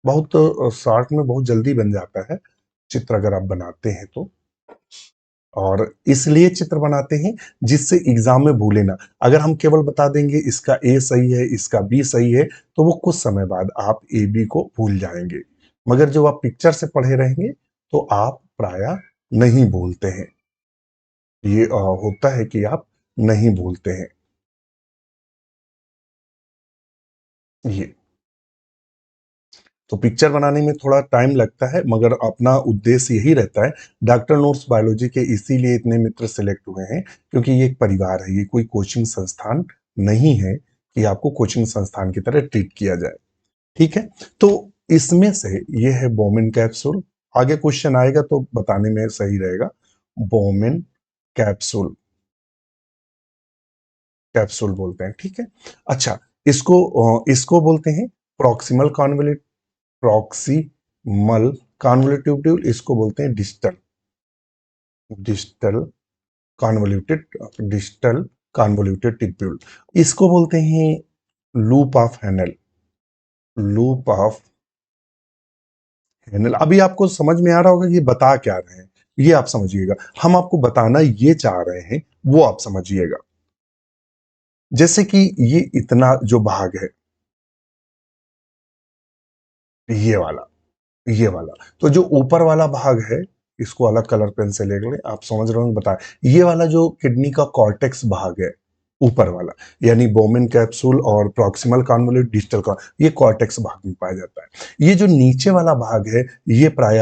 बहुत शॉर्ट में बहुत जल्दी बन जाता है चित्र अगर आप बनाते हैं तो, और इसलिए चित्र बनाते हैं जिससे एग्जाम में भूले ना। अगर हम केवल बता देंगे इसका ए सही है, इसका बी सही है, तो वो कुछ समय बाद आप ए बी को भूल जाएंगे। मगर जब आप पिक्चर से पढ़े रहेंगे तो आप प्रायः नहीं भूलते हैं। ये होता है कि आप नहीं भूलते हैं। ये तो पिक्चर बनाने में थोड़ा टाइम लगता है, मगर अपना उद्देश्य यही रहता है। डॉक्टर नोट्स बायोलॉजी के इसीलिए इतने मित्र सिलेक्ट हुए हैं क्योंकि ये एक परिवार है, ये कोई कोचिंग संस्थान नहीं है कि आपको कोचिंग संस्थान की तरह ट्रीट किया जाए। ठीक है, तो इसमें से ये है बोमेन कैप्सूल। आगे क्वेश्चन आएगा तो बताने में सही रहेगा। बोमेन कैप्सूल, कैप्सूल बोलते हैं। ठीक है, अच्छा, इसको बोलते हैं प्रॉक्सिमल कॉन्वोल्यूट, प्रॉक्सिमल कॉन्वोल्यूटिव ट्यूब। इसको बोलते हैं distal, distal convoluted, distal convoluted tubule. इसको बोलते हैं loop of Henle, loop of Henle. अभी आपको समझ में आ रहा होगा कि ये बता क्या रहे हैं, ये आप समझिएगा। हम आपको बताना ये चाह रहे हैं वो आप समझिएगा। जैसे कि ये इतना जो भाग है, ये वाला, ये वाला। तो जो ऊपर वाला भाग है, इसको अलग कलर पेन से ले लें, आप समझ रहे हो बता। ये वाला जो किडनी का कॉर्टेक्स भाग है, ऊपर वाला, यानी बोमेन कैप्सूल और प्रॉक्सिमल कॉन्वोल्यूट डिस्टल ये कॉर्टेक्स भाग में पाया जाता है। ये जो नीचे वाला भाग है, ये प्राय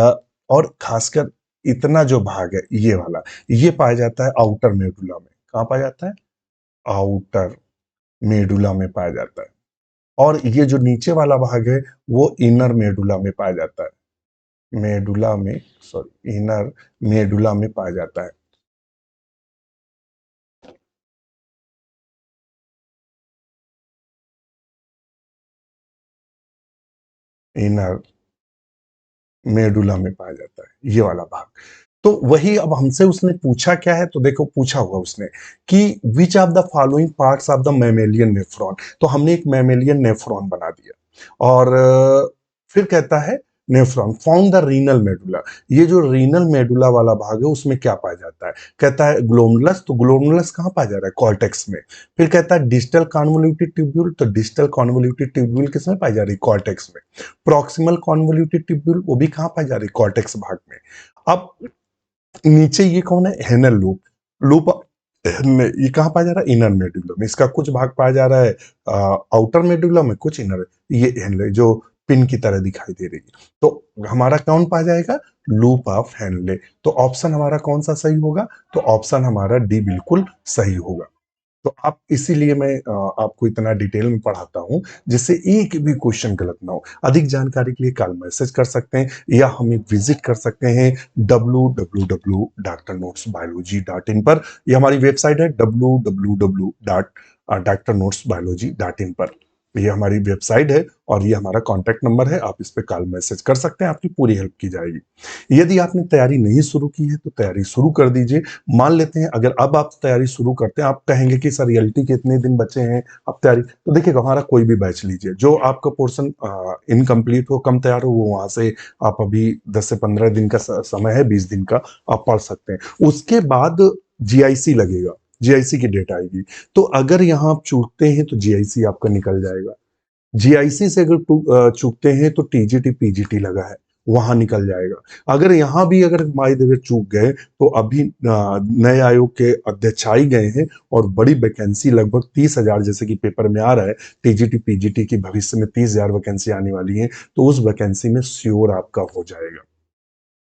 और खासकर इतना जो भाग है ये वाला, ये पाया जाता है आउटर मेडुला में। कहाँ पाया जाता है? आउटर मेडुला में पाया जाता है। और ये जो नीचे वाला भाग है वो इनर मेडुला में पाया जाता है। मेडुला में, सॉरी, इनर मेडुला में पाया जाता है। इनर मेडुला में पाया जाता है ये वाला भाग। तो वही अब हमसे उसने पूछा क्या है, तो देखो पूछा हुआ उसने कि which of the following parts of the mammalian nephron. तो हमने एक मैमेलियन नेफ्रॉन बना दिया और फिर कहता है nephron found the renal medulla. ये जो रीनल मेडुला वाला भाग है उसमें क्या पाया जाता है? कहता है ग्लोमेरुलस। तो ग्लोमेरुलस कहाँ पाया जा रहा है? कॉर्टेक्स में। फिर कहता है डिस्टल कॉन्वोल्यूटेड ट्यूब्यूल। तो डिस्टल कॉन्वोल्यूटेड ट्यूब्यूल किसमें पाई जा रही है? कॉर्टेक्स में। प्रॉक्सिमल कॉन्वोल्यूटेड ट्यूब्यूल वो भी कहाँ पाई जा रही है? कॉर्टेक्स भाग में। अब नीचे ये कौन है? Henle loop. लूप ये कहाँ पाया जा रहा है? इनर मेडुला में। इसका कुछ भाग पाया जा रहा है आउटर मेडुला में, कुछ इनर। ये हेनले जो पिन की तरह दिखाई दे रही है। तो हमारा कौन पाया जाएगा? Loop of Henle. तो ऑप्शन हमारा कौन सा सही होगा? तो ऑप्शन हमारा डी बिल्कुल सही होगा। तो आप, इसीलिए मैं आपको इतना डिटेल में पढ़ाता हूं जिससे एक भी क्वेश्चन गलत ना हो। अधिक जानकारी के लिए कॉल मैसेज कर सकते हैं या हमें विजिट कर सकते हैं www.drnotesbiology.in पर। यह हमारी वेबसाइट है www.drnotesbiology.in पर। ये हमारी वेबसाइट है और ये हमारा कॉन्टैक्ट नंबर है। आप इस पे कॉल मैसेज कर सकते हैं, आपकी पूरी हेल्प की जाएगी। यदि आपने तैयारी नहीं शुरू की है तो तैयारी शुरू कर दीजिए। मान लेते हैं अगर अब आप तैयारी शुरू करते हैं, आप कहेंगे कि सर रियलिटी के इतने दिन बचे हैं अब तैयारी, तो देखिए हमारा कोई भी बैच लीजिए, जो आपका पोर्शन इनकम्प्लीट हो, कम तैयार हो, वो वहां से आप अभी 10 से 15 दिन का समय है, 20 दिन का आप पढ़ सकते हैं। उसके बाद जीआईसी लगेगा, जीआईसी की डेट आएगी। तो अगर यहाँ आप चूकते हैं तो जीआईसी आपका निकल जाएगा। जीआईसी से अगर चूकते हैं तो टीजीटी पीजीटी लगा है, वहां निकल जाएगा। अगर यहां भी अगर माई देवर चूक गए तो अभी नए आयोग के अध्यक्ष आ ही गए हैं और बड़ी वैकेंसी लगभग 30,000 जैसे कि पेपर में आ रहा है, टीजीटी पीजीटी की भविष्य में 30,000 वैकेंसी आने वाली है। तो उस वैकेंसी में श्योर आपका हो जाएगा।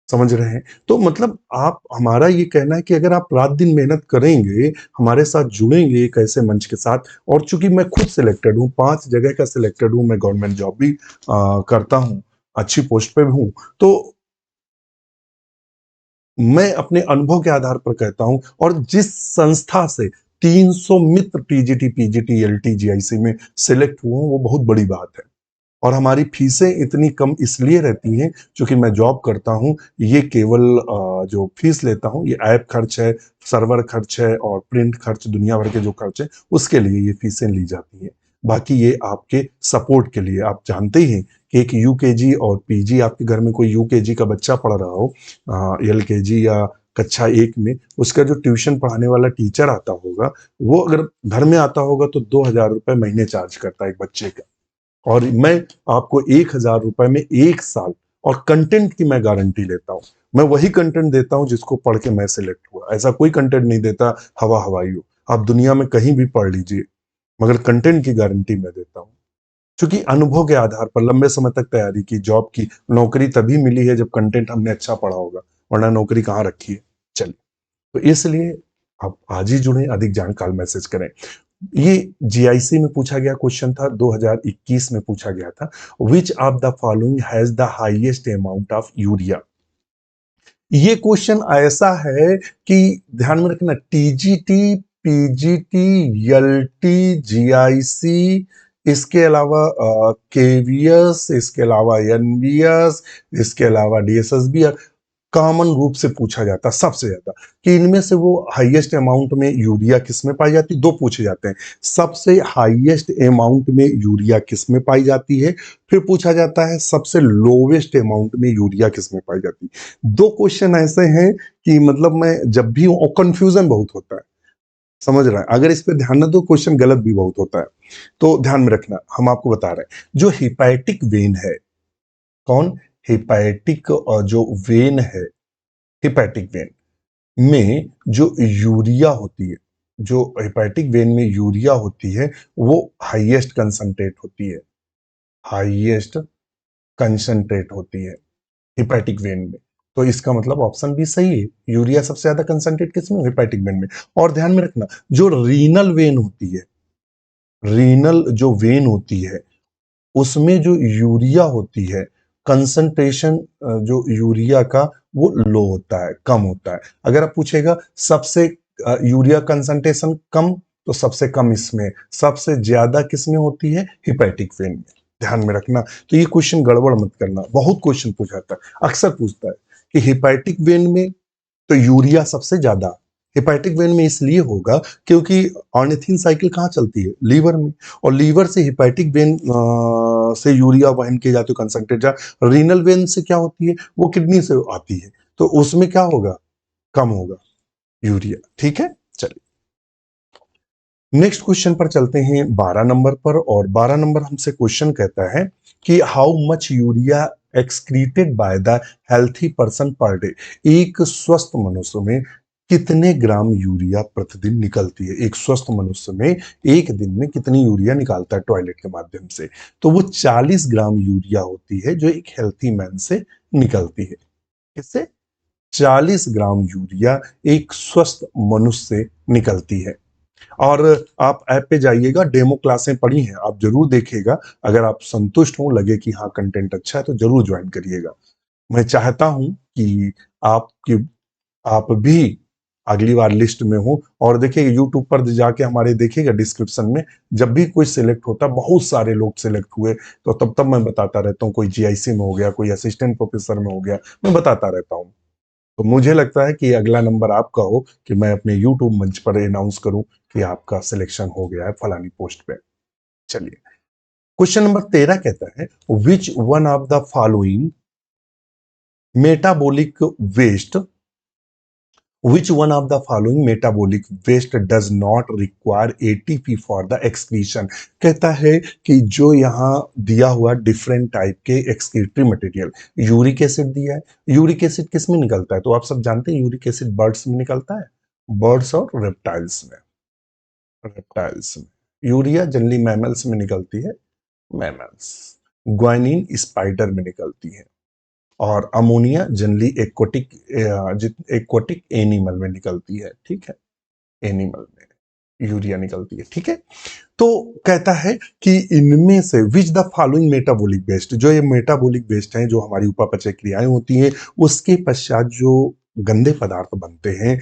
समझ रहे हैं? तो मतलब आप, हमारा ये कहना है कि अगर आप रात दिन मेहनत करेंगे, हमारे साथ जुड़ेंगे एक ऐसे मंच के साथ, और चूंकि मैं खुद सिलेक्टेड हूँ, 5 जगह का सिलेक्टेड हूँ, मैं गवर्नमेंट जॉब भी करता हूँ, अच्छी पोस्ट पे भी हूँ, तो मैं अपने अनुभव के आधार पर कहता हूं। और जिस संस्था से 300 मित्र टीजीटी पीजीटी एलटी जीआईसी में सिलेक्ट हुए हैं, वो बहुत बड़ी बात है। और हमारी फीसें इतनी कम इसलिए रहती हैं क्योंकि मैं जॉब करता हूं। ये केवल जो फीस लेता हूं, ये ऐप खर्च है, सर्वर खर्च है और प्रिंट खर्च, दुनिया भर के जो खर्च है उसके लिए ये फीसें ली जाती हैं। बाकी ये आपके सपोर्ट के लिए। आप जानते ही हैं कि एक यूकेजी और पीजी, आपके घर में कोई यूकेजी का बच्चा पढ़ रहा हो, एलकेजी या कक्षा 1 में, उसका जो ट्यूशन पढ़ाने वाला टीचर आता होगा, वो अगर घर में आता होगा तो 2,000 रुपए महीने चार्ज करता है एक बच्चे का। और मैं आपको 1,000 रुपए में 1 साल और कंटेंट की मैं गारंटी लेता हूं। मैं वही कंटेंट देता हूं जिसको पढ़ के मैं सिलेक्ट हुआ, ऐसा कोई कंटेंट नहीं देता हवा हवाई हो। आप दुनिया में कहीं भी पढ़ लीजिए, मगर कंटेंट की गारंटी मैं देता हूं। क्योंकि अनुभव के आधार पर लंबे समय तक तैयारी की, जॉब की, नौकरी तभी मिली है जब कंटेंट हमने अच्छा पढ़ा होगा, वरना नौकरी कहाँ रखी है। चलिए, तो इसलिए आप आज ही जुड़े, अधिक जानकारी मैसेज करें। ये जीआईसी में पूछा गया क्वेश्चन था, 2021 में पूछा गया था। विच of the following has the highest amount of urea. ये क्वेश्चन ऐसा है कि ध्यान में रखना, टीजीटी पीजीटी एलटी जीआईसी, इसके अलावा केवीएस, इसके अलावा एनवीएस, इसके अलावा डीएसएसबी कॉमन रूप से पूछा जाता सबसे ज्यादा कि इनमें से वो हाईएस्ट अमाउंट में यूरिया किस में पाई जाती है। दो पूछे जाते हैं, सबसे हाईएस्ट अमाउंट में यूरिया किस में पाई जाती है, फिर पूछा जाता है सबसे लोवेस्ट अमाउंट में यूरिया किस में पाई जाती है। दो क्वेश्चन ऐसे हैं कि मतलब मैं जब भी कंफ्यूजन बहुत होता है, समझ रहा है। अगर इस पे ध्यान न दो, क्वेश्चन गलत भी बहुत होता है, तो ध्यान में रखना। हम आपको बता रहे हैं, जो हिपैटिक वेन है, कौन? हिपैटिक जो वेन है, हिपैटिक वेन में जो यूरिया होती है, जो हिपैटिक वेन में यूरिया होती है वो हाईएस्ट कंसंट्रेट होती है, हाईएस्ट कंसंट्रेट होती है हिपैटिक वेन में। तो इसका मतलब ऑप्शन भी सही है, यूरिया सबसे ज्यादा कंसंट्रेट किस में, हिपैटिक वेन में। और ध्यान में रखना, जो रीनल वेन होती है, रीनल जो वेन होती है उसमें जो यूरिया होती है, कंसंट्रेशन जो यूरिया का वो लो होता है, कम होता है। अगर आप पूछेगा सबसे यूरिया कंसंट्रेशन कम, तो सबसे कम इसमें, सबसे ज्यादा किसमें होती है, हिपैटिक वेन में। ध्यान में रखना। तो ये क्वेश्चन गड़बड़ मत करना, बहुत क्वेश्चन पूछाता है, अक्सर पूछता है कि हिपैटिक वेन में तो यूरिया सबसे ज्यादा, हेपेटिक वेन में इसलिए होगा क्योंकि ऑर्निथिन साइकिल कहाँ चलती है, लीवर में, और लीवर से हेपेटिक वेन से यूरिया वहन किया जाता है कंसंट्रेट जा, रीनल वेन से क्या होती है, वो किडनी से आती है, तो उसमें क्या होगा, कम होगा यूरिया। ठीक है, चलिए नेक्स्ट क्वेश्चन पर चलते हैं 12 नंबर पर। और 12 नंबर हमसे क्वेश्चन कहता है कि how much urea excreted by the healthy person per day, एक स्वस्थ मनुष्य में कितने ग्राम यूरिया प्रतिदिन निकलती है, एक स्वस्थ मनुष्य में एक दिन में कितनी यूरिया निकालता है टॉयलेट के माध्यम से, तो वो 40 ग्राम यूरिया होती है जो एक हेल्थी मैन से निकलती है। किससे, 40 ग्राम यूरिया एक स्वस्थ मनुष्य से निकलती है। और आप ऐप पे जाइएगा, डेमो क्लासें पड़ी हैं, आप जरूर देखिएगा, अगर आप संतुष्ट हो, लगे कि हाँ कंटेंट अच्छा है तो जरूर ज्वाइन करिएगा। मैं चाहता हूं कि आपकी आप भी अगली बार लिस्ट में हो। और देखिए यूट्यूब पर जाके हमारे देखिएगा डिस्क्रिप्शन में, जब भी कोई सिलेक्ट होता है, बहुत सारे लोग सिलेक्ट हुए, तो तब तब मैं बताता रहता हूँ, कोई जीआईसी में हो गया, कोई असिस्टेंट प्रोफेसर में हो गया, मैं बताता रहता हूँ। तो मुझे लगता है कि अगला नंबर आपका हो कि मैं अपने यूट्यूब मंच पर अनाउंस करूं कि आपका सिलेक्शन हो गया है फलानी पोस्ट पे। चलिए क्वेश्चन नंबर 13 कहता है which one of the following metabolic waste, which one of the following metabolic waste does not require ATP for the excretion, कहता है कि जो यहाँ दिया हुआ डिफरेंट टाइप के एक्सक्रीटरी मटेरियल, यूरिक एसिड दिया है, यूरिक एसिड किस में निकलता है, तो आप सब जानते हैं यूरिक एसिड बर्ड्स में निकलता है, बर्ड्स और रेप्टाइल्स में, रेप्टाइल्स में। यूरिया जनरली मैमल्स में निकलती है, मैमल्स। ग्वानिन स्पाइडर में निकलती है, और अमोनिया जनरली एक्वाटिक एनिमल में निकलती है। ठीक है, एनिमल में यूरिया निकलती है। ठीक है, तो कहता है कि इनमें से which the following metabolic waste, जो ये मेटाबॉलिक वेस्ट हैं, जो हमारी उपापचय क्रियाएं होती हैं, उसके पश्चात जो गंदे पदार्थ बनते हैं,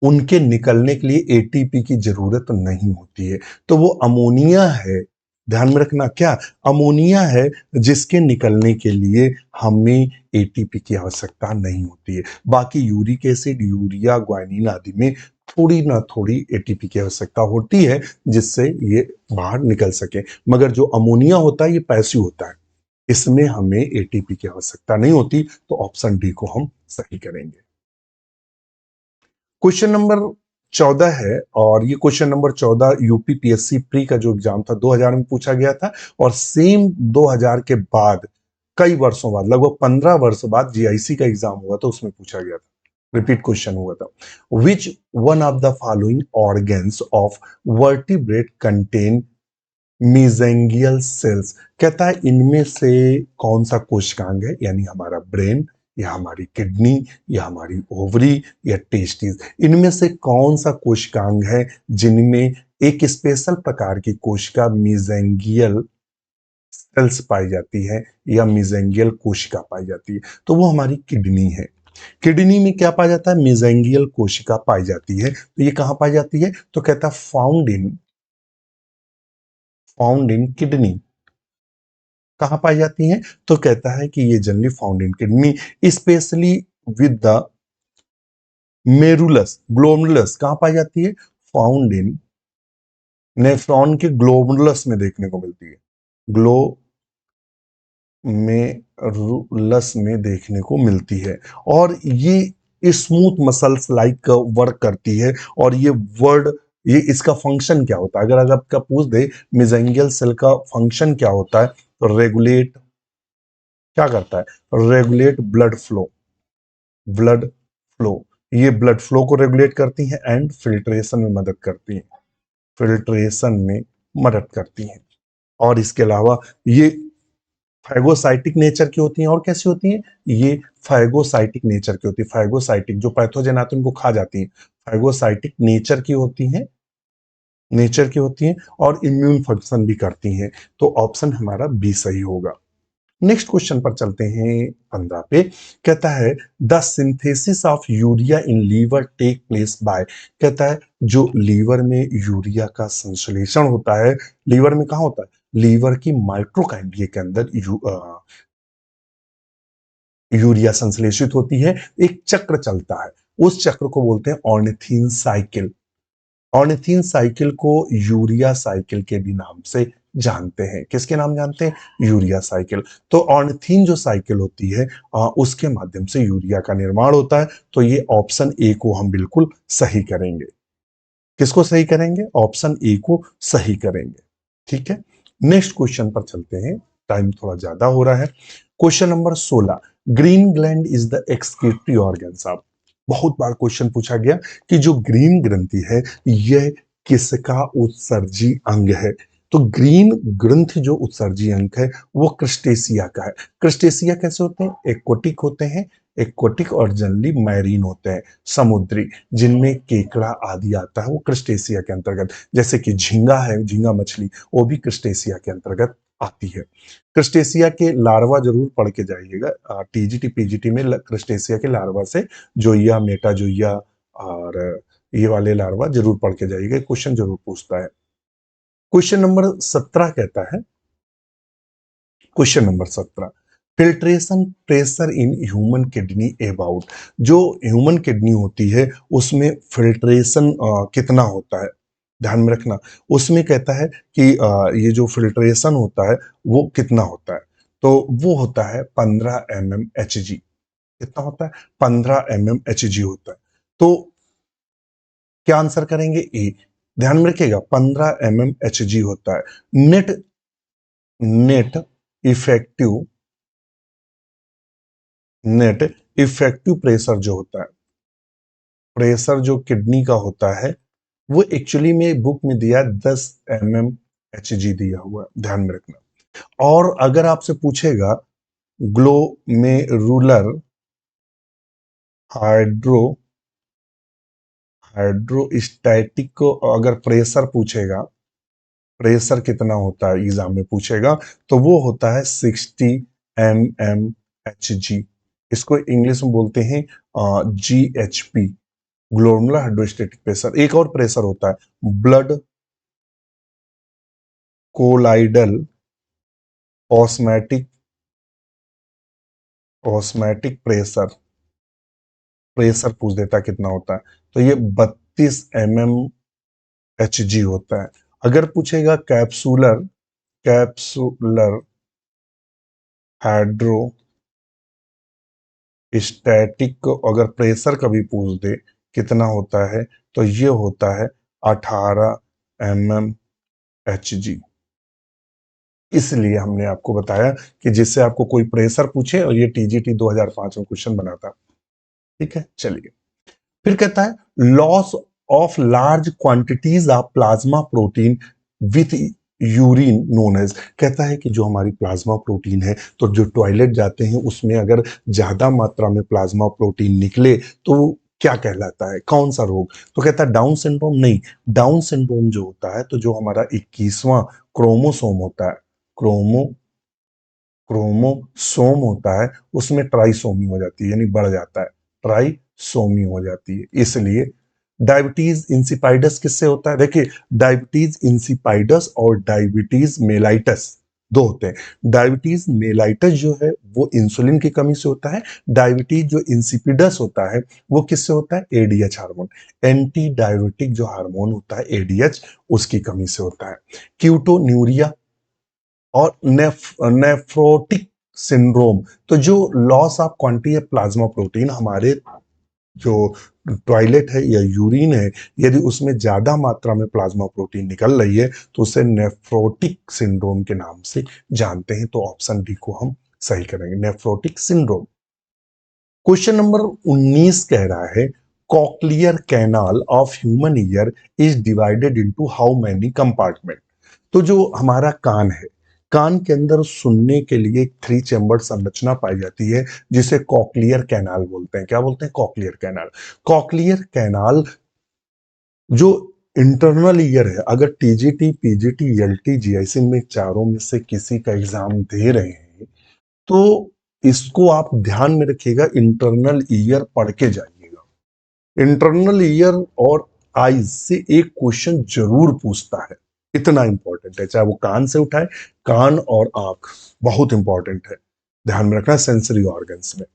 उनके निकलने के लिए एटीपी की जरूरत नहीं होती है, तो वो अमोनिया है। ध्यान में रखना, क्या अमोनिया है जिसके निकलने के लिए हमें एटीपी की आवश्यकता नहीं होती है। बाकी यूरिक एसिड, यूरिया, ग्वानिन आदि में थोड़ी ना थोड़ी एटीपी की आवश्यकता होती है जिससे ये बाहर निकल सके, मगर जो अमोनिया होता है ये पैसिव होता है, इसमें हमें एटीपी की आवश्यकता नहीं होती, तो ऑप्शन डी को हम सही करेंगे। क्वेश्चन नंबर 14 है, और ये question number 14 UP PSC pre का जो एग्जाम था 2000 में पूछा गया था, और सेम 2000 के बाद कई वर्षों बाद, लगभग 15 वर्ष बाद जीआईसी का एग्जाम हुआ था, उसमें पूछा गया था, रिपीट क्वेश्चन हुआ था। Which one of the following organs of vertebrate contain mesangial cells, कहता है इनमें से कौन सा कोशिकांग है, यानी हमारा ब्रेन या हमारी किडनी या हमारी ओवरी या टेस्टिस, इनमें से कौन सा कोशिकांग है जिनमें एक स्पेशल प्रकार की कोशिका मीजेंगियल सेल्स पाई जाती है या मीजेंगियल कोशिका पाई जाती है, तो वो हमारी किडनी है। किडनी में क्या पाया जाता है, मीजेंगियल कोशिका पाई जाती है, तो ये कहां पाई जाती है, तो कहता है फाउंड इन किडनी। कहां पाई जाती हैं, तो कहता है कि ये generally found in kidney, specially with the मेरुलस ग्लोमुलस, कहां पाई जाती है, फाउंड इन नेफ्रॉन के ग्लोमुलस में देखने को मिलती है, ग्लोमेरुलस में देखने को मिलती है, और ये स्मूथ मसल्स लाइक वर्क करती है। और ये इसका फंक्शन क्या होता है, अगर आपका पूछ दे मेसेंजियल सेल का फंक्शन क्या होता है, तो रेगुलेट क्या करता है, regulate blood flow, blood flow, ये ब्लड फ्लो को रेगुलेट करती हैं एंड फिल्ट्रेशन में मदद करती हैं, फिल्ट्रेशन में मदद करती हैं। और इसके अलावा ये फाइगोसाइटिक नेचर की होती हैं। और कैसी होती हैं, ये फाइगोसाइटिक नेचर की होती है, फाइगोसाइटिक जो पैथोजन आते हैं उनको खा जाती हैं, फाइगोसाइटिक नेचर की होती हैं और इम्यून फंक्शन भी करती हैं। तो ऑप्शन हमारा बी सही होगा। नेक्स्ट क्वेश्चन पर चलते हैं 15 पे। कहता है the synthesis of urea in liver take place by, कहता है जो लीवर में यूरिया का संश्लेषण होता है, लीवर में कहा होता है, लीवर की माइटोकॉन्ड्रिया के अंदर यूरिया संश्लेषित होती है, एक चक्र चलता है, उस चक्र को बोलते हैं ऑर्निथीन साइकिल। ऑर्निथीन साइकिल को यूरिया साइकिल के भी नाम से जानते हैं। किसके नाम जानते हैं, यूरिया साइकिल। तो ऑर्निथीन जो साइकिल होती है उसके माध्यम से यूरिया का निर्माण होता है। तो ये ऑप्शन ए को हम बिल्कुल सही करेंगे। किसको सही करेंगे, ऑप्शन ए को सही करेंगे। ठीक है, नेक्स्ट क्वेश्चन पर चलते हैं, टाइम थोड़ा ज्यादा हो रहा है। Question number 16, green gland is the excretory organ. साहब बहुत बार क्वेश्चन पूछा गया कि जो ग्रीन ग्रंथि है यह किसका उत्सर्जी अंग है। तो ग्रीन ग्रंथि जो उत्सर्जी अंग है वो क्रस्टेशिया का है। क्रस्टेशिया कैसे होते हैं, एक्वाटिक होते हैं, एक्वाटिक और जनरली मैरीन होते हैं, समुद्री, जिनमें केकड़ा आदि आता है वो क्रस्टेशिया के अंतर्गत। जैसे कि झींगा है, झींगा मछली, वो भी क्रस्टेशिया के अंतर्गत आती है। क्रस्टेशिया के लार्वा जरूर पढ़ के जाइएगा, टीजीटी पीजीटी में क्रस्टेशिया के लार्वा से जोइया, मेटाजोइया और ये वाले लार्वा जरूर पढ़ के जाइएगा, क्वेश्चन जरूर पूछता है। क्वेश्चन नंबर 17 कहता है, question number 17, filtration pressure in human kidney about. जो ह्यूमन किडनी होती है उसमें फिल्ट्रेशन कितना होता है, ध्यान में रखना। उसमें कहता है कि ये जो फिल्ट्रेशन होता है वो कितना होता है, तो वो होता है 15 mmHg। कितना होता है, 15 mmHg होता है। तो क्या आंसर करेंगे, ए। ध्यान में रखिएगा 15 mmHg होता है। Net net effective net effective pressure जो होता है, प्रेशर जो किडनी का होता है वो एक्चुअली में बुक में दिया 10 mmHg दिया हुआ है, ध्यान में रखना। और अगर आपसे पूछेगा ग्लोमेरुलर हाइड्रो हाइड्रोस्टैटिक को अगर प्रेशर पूछेगा, प्रेशर कितना होता है एग्जाम में पूछेगा, तो वो होता है 60 mmHg। इसको इंग्लिश में बोलते हैं GHP, ग्लोमेरुलर हाइड्रोस्टैटिक प्रेशर। एक और प्रेशर होता है ब्लड कोलाइडल ऑस्मैटिक ऑस्मैटिक प्रेशर, प्रेशर पूछ देता है कितना होता है, तो ये 32 mmHg होता है। अगर पूछेगा कैप्सूलर हाइड्रोस्टैटिक को अगर प्रेशर कभी पूछ दे कितना होता है, तो ये होता है 18 mmHg। इसलिए हमने आपको बताया कि जिससे आपको कोई प्रेशर पूछे, और ये टीजीटी 2005 में क्वेश्चन बना था। ठीक है, चलिए फिर कहता है loss of large quantities of plasma protein with urine known as. कहता है कि जो हमारी प्लाज्मा प्रोटीन है, तो जो टॉयलेट जाते हैं उसमें अगर ज्यादा मात्रा में प्लाज्मा प्रोटीन निकले तो क्या कहलाता है, कौन सा रोग। तो कहता है डाउन सिंड्रोम। नहीं, डाउन सिंड्रोम जो होता है, तो जो हमारा 21वां क्रोमोसोम होता है, क्रोमो क्रोमोसोम होता है, उसमें ट्राइसोमी हो जाती है, यानी बढ़ जाता है, ट्राइसोमी हो जाती है। इसलिए डायबिटीज इंसिपाइडस किससे होता है, देखिए डायबिटीज इंसिपाइडस और डायबिटीज मेलाइटस दो होते हैं। डायबिटीज मेलाइटस जो है वो इंसुलिन की कमी से होता है, डायबिटीज जो इंसिपिडस होता है वो किससे होता है, एडीएच हार्मोन, एंटी डायबिटिक जो हार्मोन होता है एडीएच, उसकी कमी से होता है। क्यूटोन्यूरिया और नेफ्रोटिक सिंड्रोम, तो जो loss of quantity of plasma protein, हमारे जो टॉयलेट है या यूरिन है, यदि उसमें ज्यादा मात्रा में प्लाज्मा प्रोटीन निकल रही है तो उसे नेफ्रोटिक सिंड्रोम के नाम से जानते हैं। तो ऑप्शन डी को हम सही करेंगे, नेफ्रोटिक सिंड्रोम। क्वेश्चन नंबर 19 कह रहा है cochlear canal of human ear is divided into how many compartment. तो जो हमारा कान है, कान के अंदर सुनने के लिए एक 3 चैम्बर संरचना पाई जाती है जिसे कॉक्लियर कैनाल बोलते हैं। क्या बोलते हैं? Cochlear canal. कॉक्लियर कैनाल जो इंटरनल ईयर है, अगर टीजीटी, पीजीटी, एलटी, जीआईसी में चारों में से किसी का एग्जाम दे रहे हैं तो इसको आप ध्यान में रखिएगा, इंटरनल ईयर पढ़ के जाइएगा। इंटरनल ईयर और आईज से एक क्वेश्चन जरूर पूछता है, इतना इंपॉर्टेंट है, चाहे वो कान से उठाए। कान और आंख बहुत इंपॉर्टेंट है, ध्यान में रखना। सेंसरी ऑर्गन्स में,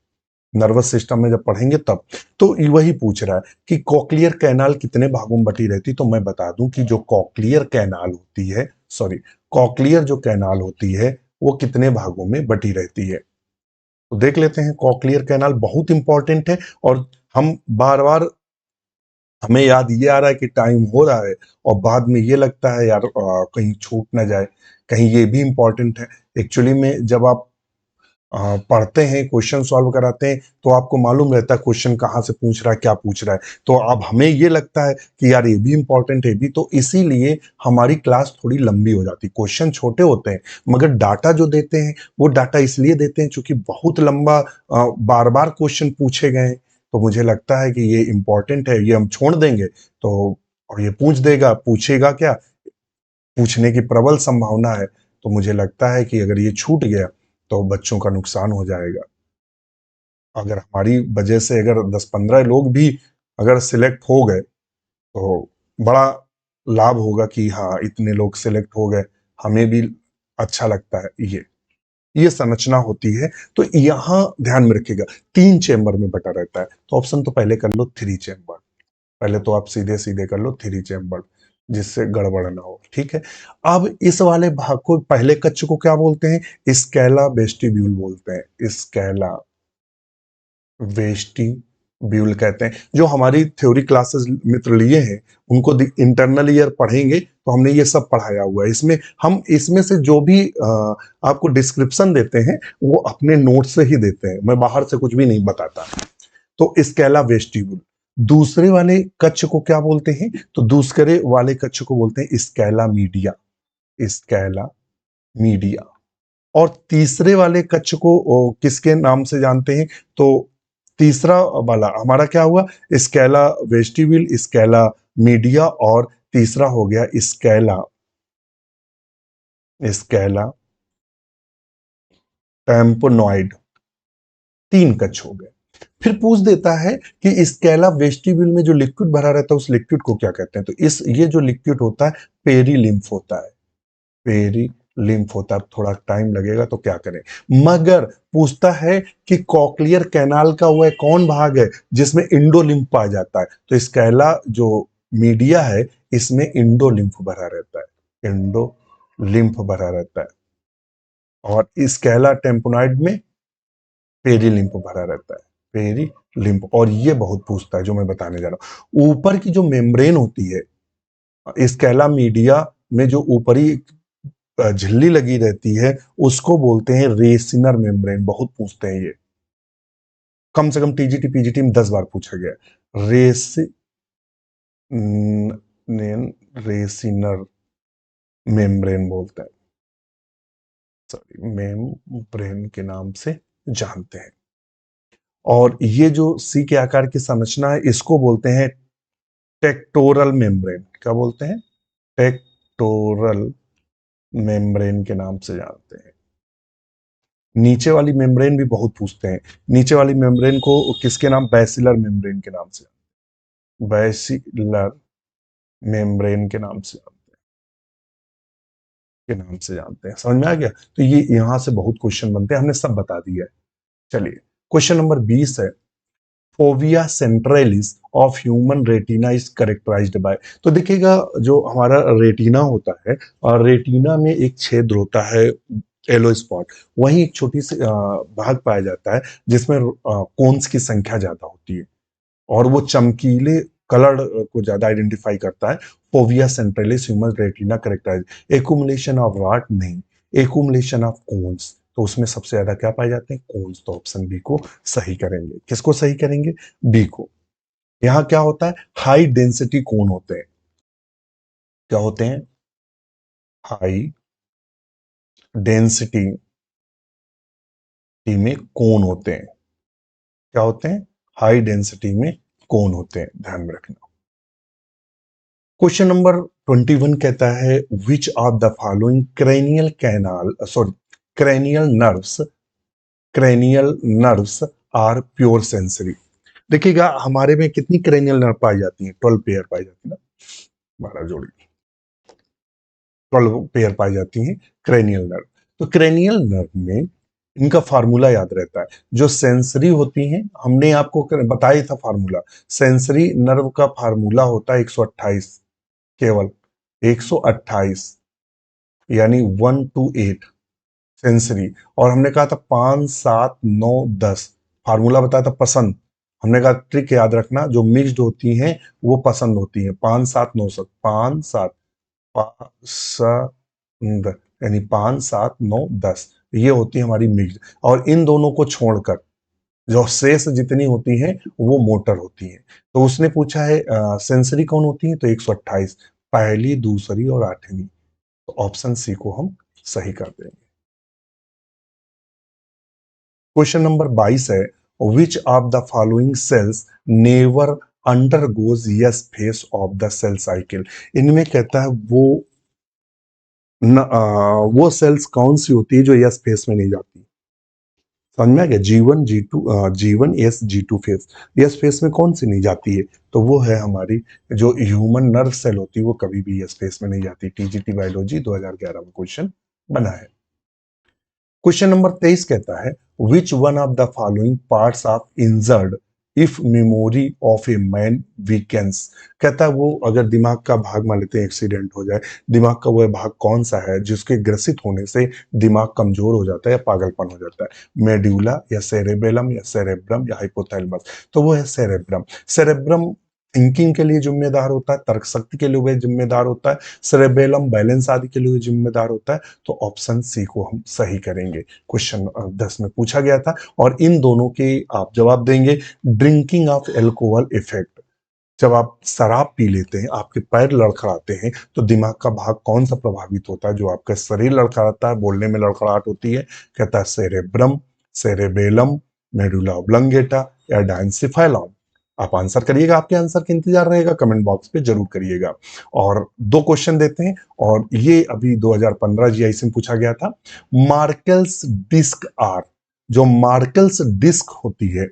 नर्वस सिस्टम में जब पढ़ेंगे तब। तो वही पूछ रहा है कि कॉक्लियर कैनाल कितने भागों में बटी रहती। तो मैं बता दूं कि जो कॉक्लियर कैनाल होती है, सॉरी, कॉक्लियर जो कैनाल होती है वो कितने भागों में बटी रहती है। तो देख लेते हैं। कॉक्लियर कैनाल बहुत इंपॉर्टेंट है और हम बार बार, हमें याद ये आ रहा है कि टाइम हो रहा है और बाद में ये लगता है यार कहीं छूट ना जाए, कहीं ये भी इंपॉर्टेंट है। एक्चुअली में जब आप पढ़ते हैं, क्वेश्चन सॉल्व कराते हैं तो आपको मालूम रहता है क्वेश्चन कहाँ से पूछ रहा है, क्या पूछ रहा है। तो अब हमें ये लगता है कि यार ये भी इंपॉर्टेंट है भी, तो इसीलिए हमारी क्लास थोड़ी लंबी हो जाती है। क्वेश्चन छोटे होते हैं मगर डाटा जो देते हैं वो डाटा इसलिए देते हैं क्योंकि बहुत लंबा बार बार क्वेश्चन पूछे गए हैं। तो मुझे लगता है कि ये इंपॉर्टेंट है, ये हम छोड़ देंगे तो और ये पूछ देगा, पूछेगा क्या, पूछने की प्रबल संभावना है। तो मुझे लगता है कि अगर ये छूट गया तो बच्चों का नुकसान हो जाएगा। अगर हमारी वजह से अगर 10-15 लोग भी अगर सिलेक्ट हो गए तो बड़ा लाभ होगा कि हाँ इतने लोग सिलेक्ट हो गए, हमें भी अच्छा लगता है। ये संरचना होती है। तो यहां ध्यान में रखिएगा 3 चेंबर में बटा रहता है। तो ऑप्शन तो पहले कर लो 3 चेंबर, पहले तो आप सीधे सीधे कर लो 3 चेंबर, जिससे गड़बड़ ना हो। ठीक है। अब इस वाले भाग को, पहले कक्ष को क्या बोलते हैं? स्कैला वेस्टिब्यूल बोलते हैं। स्कैला वेस्टिब्यूल कहते हैं। जो हमारी थ्योरी क्लासेस मित्र लिए हैं उनको इंटरनल ईयर पढ़ेंगे तो हमने ये सब पढ़ाया हुआ है। इसमें हम इसमें से जो भी आपको डिस्क्रिप्शन देते हैं वो अपने नोट से ही देते हैं, मैं बाहर से कुछ भी नहीं बताता। तो स्कैला वेस्टिब्यूल। दूसरे वाले कक्ष को क्या बोलते हैं? तो दूसरे वाले कक्ष को बोलते हैं स्कैला मीडिया। Scala media. और तीसरे वाले कक्ष को किसके नाम से जानते हैं? तो तीसरा वाला हमारा क्या हुआ? स्कैला वेस्टिब्यूल, स्कैला मीडिया और तीसरा हो गया स्कैला, स्कैला टैम्पोनॉइड। 3 कक्ष हो गए। फिर पूछ देता है कि स्कैला वेस्टिब्यूल में जो लिक्विड भरा रहता है उस लिक्विड को क्या कहते हैं? तो इस ये जो लिक्विड होता है पेरीलिम्फ होता है। पेरीलिम्फ होता है। थोड़ा टाइम लगेगा तो क्या करें, मगर पूछता है कि कॉक्लियर कैनाल का वह कौन भाग है जिसमें इंडोलिम्फ पाया जाता है? तो स्कैला जो मीडिया है इसमें इंडोलिम्फ भरा रहता है। इंडोलिम्फ भरा रहता है। और स्कैला टेम्पोनाइड में पेरीलिम्फ भरा रहता है। पेरीलिम्फ। और ये बहुत पूछता है जो मैं बताने जा रहा हूं। ऊपर की जो मेम्ब्रेन होती है स्कैला मीडिया में, जो ऊपरी झिल्ली लगी रहती है उसको बोलते हैं रेसिनर मेम्ब्रेन। बहुत पूछते हैं ये, कम से कम टीजीटी पीजीटी में 10 बार पूछा गया। रेसिनर मेम्ब्रेन बोलते हैं, सॉरी, मेम्ब्रेन के नाम से जानते हैं। और ये जो सी के आकार की संरचना है इसको बोलते हैं टेक्टोरल मेम्ब्रेन। क्या बोलते हैं? टेक्टोरल मेम्ब्रेन के नाम से जानते हैं। नीचे वाली मेम्ब्रेन भी बहुत पूछते हैं। नीचे वाली मेम्ब्रेन को किसके नाम? बैसिलर मेम्ब्रेन के नाम से, बैसिलर मेम्ब्रेन के नाम से, के नाम से जानते हैं। समझ में आ गया? तो ये यहां से बहुत क्वेश्चन बनते हैं, हमने सब बता दिया है। चलिए क्वेश्चन नंबर 20 है fovea centralis of human retina is characterised by. तो देखिएगा जो हमारा रेटिना होता है और रेटिना में एक छेद होता है येलो स्पॉट, वहीं एक छोटी सी भाग पाया जाता है जिसमें कोन्स की संख्या ज्यादा होती है और वो चमकीले कलर को ज्यादा आइडेंटिफाई करता है। Fovea centralis human retina characterise. Accumulation of rod नहीं, एक्यूमुलेशन ऑफ कोन्स। तो उसमें सबसे ज्यादा क्या पाए जाते हैं, कोन्स। तो ऑप्शन बी को सही करेंगे। किसको सही करेंगे, बी को। यहां क्या होता है, हाई डेंसिटी कोन होते हैं। क्या होते हैं, हाई डेंसिटी में कोन होते हैं। क्या होते हैं, हाई डेंसिटी में कोन होते हैं, ध्यान में रखना। क्वेश्चन नंबर 21 कहता है which of the following cranial nerves are pure sensory. देखिएगा हमारे में कितनी क्रेनियल नर्व पाई जाती है, 12 पेयर पाई जाती है ना, 12 जोड़ी, 12 पेयर पाई जाती हैं क्रेनियल नर्व। तो क्रेनियल नर्व में इनका फार्मूला याद रहता है। जो सेंसरी होती हैं, हमने आपको बताया था फार्मूला, सेंसरी नर्व का फार्मूला होता है 128, केवल 128, यानी 1 to 8 सेंसरी। और हमने कहा था 5 7 9 10, फार्मूला बताया था पसंद। हमने कहा ट्रिक याद रखना, जो मिक्स्ड होती हैं वो पसंद होती हैं, 5 7 9 7, 5 7 पसंद, यानी 5 7 9 10, ये होती है हमारी मिक्स्ड। और इन दोनों को छोड़कर जो शेष जितनी होती हैं वो मोटर होती हैं। तो उसने पूछा है सेंसरी कौन होती है, तो 128, पहली दूसरी और आठवीं। तो ऑप्शन सी को हम सही कर देंगे। क्वेश्चन नंबर 22 है which of the following cells never undergoes S phase of the cell cycle. इनमें कहता है वो सेल्स कौन सी होती है जो यस फेस में नहीं जाती। समझ में आ गया, G1 S G2 face, yes face में कौन सी नहीं जाती है, तो वो है हमारी जो ह्यूमन नर्व सेल होती है, वो कभी भी यस फेस में नहीं जाती। टीजीटी बायोलॉजी 2011 में क्वेश्चन बना है। क्वेश्चन नंबर 23 कहता है which one of the following parts of injured if memory of a man weakens. कहता है वो अगर दिमाग का भाग मान लेते हैं एक्सीडेंट हो जाए, दिमाग का वह भाग कौन सा है जिसके ग्रसित होने से दिमाग कमजोर हो जाता है या पागलपन हो जाता है, मेड्यूला या सेरेबेलम या सेरेब्रम या हाइपोथैलेमस। तो वो है सेरेब्रम। सेरेब्रम थिंकिंग के लिए जिम्मेदार होता है, तर्क शक्ति के लिए वह जिम्मेदार होता है, सेरेबेलम बैलेंस आदि के लिए जिम्मेदार होता है। तो ऑप्शन सी को हम सही करेंगे। क्वेश्चन 10 में पूछा गया था और इन दोनों के आप जवाब देंगे। ड्रिंकिंग ऑफ एल्कोहल इफेक्ट, जब आप शराब पी लेते हैं, आपके पैर लड़खड़ाते हैं, तो दिमाग का भाग कौन सा प्रभावित होता है, जो आपका शरीर लड़खड़ाता है, बोलने में लड़खड़ाहट होती है। कहता है सेरेब्रम, सेरेबेलम, मेडुला ऑब्लंगेटा या डायंसिफाइलम। आप आंसर करिएगा, आपके आंसर का इंतजार रहेगा, कमेंट बॉक्स पे जरूर करिएगा। और दो क्वेश्चन देते हैं, और ये अभी 2015 जीआईसी में पूछा गया था। मार्केल्स डिस्क आर, जो मार्केल्स डिस्क होती है,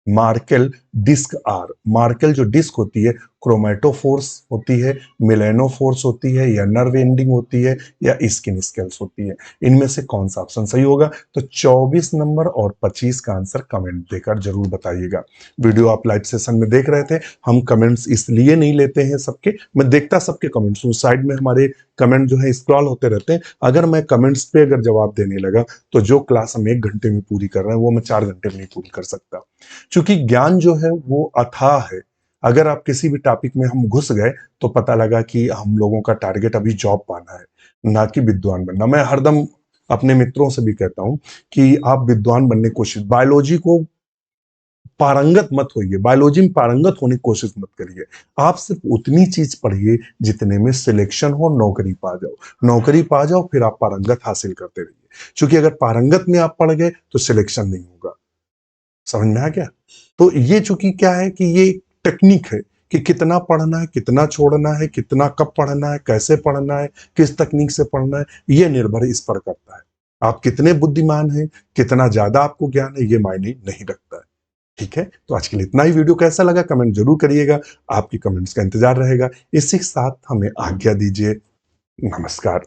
मार्केल डिस्क आर, मार्केल जो डिस्क होती है, क्रोमेटोफोर्स होती है, मिलेनोफोर्स होती है, या नर्व एंडिंग होती है, या स्किन स्केल्स होती है। इनमें से कौन सा ऑप्शन सही होगा, तो 24 नंबर और 25 का आंसर कमेंट देकर जरूर बताइएगा। वीडियो आप लाइव सेशन में देख रहे थे, हम कमेंट्स इसलिए नहीं लेते हैं सबके, मैं देखता सबके कमेंट्स हूँ, साइड में हमारे कमेंट जो है स्क्रॉल होते रहते हैं। अगर मैं कमेंट्स पे अगर जवाब देने लगा तो जो क्लास हम 1 घंटे में पूरी कर रहे हैं वो मैं 4 घंटे में नहीं पूरी कर सकता, क्योंकि ज्ञान जो है वो अथाह है। अगर आप किसी भी टॉपिक में हम घुस गए तो पता लगा कि हम लोगों का टारगेट अभी जॉब पाना है, ना कि विद्वान बनना। मैं हरदम अपने मित्रों से भी कहता हूं कि आप विद्वान बनने की कोशिश, बायोलॉजी को पारंगत मत होइए, बायोलॉजी में पारंगत होने की कोशिश मत करिए। आप सिर्फ उतनी चीज पढ़िए जितने में सिलेक्शन हो, नौकरी पा जाओ, नौकरी पा जाओ, फिर आप पारंगत हासिल करते रहिए। क्योंकि अगर पारंगत में आप पढ़ गए तो सिलेक्शन नहीं होगा। समझ में आ गया। तो ये चूंकि क्या है कि ये टेक्निक है कि कितना पढ़ना है, कितना छोड़ना है, कितना कब पढ़ना है, कैसे पढ़ना है, किस तकनीक से पढ़ना है, ये निर्भर इस पर करता है। आप कितने बुद्धिमान हैं, कितना ज्यादा आपको ज्ञान है, ये मायने नहीं रखता है। ठीक है, तो आज के लिए इतना ही। वीडियो कैसा लगा कमेंट जरूर करिएगा, आपकी कमेंट्स का इंतजार रहेगा। इसी के साथ हमें आज्ञा दीजिए। नमस्कार।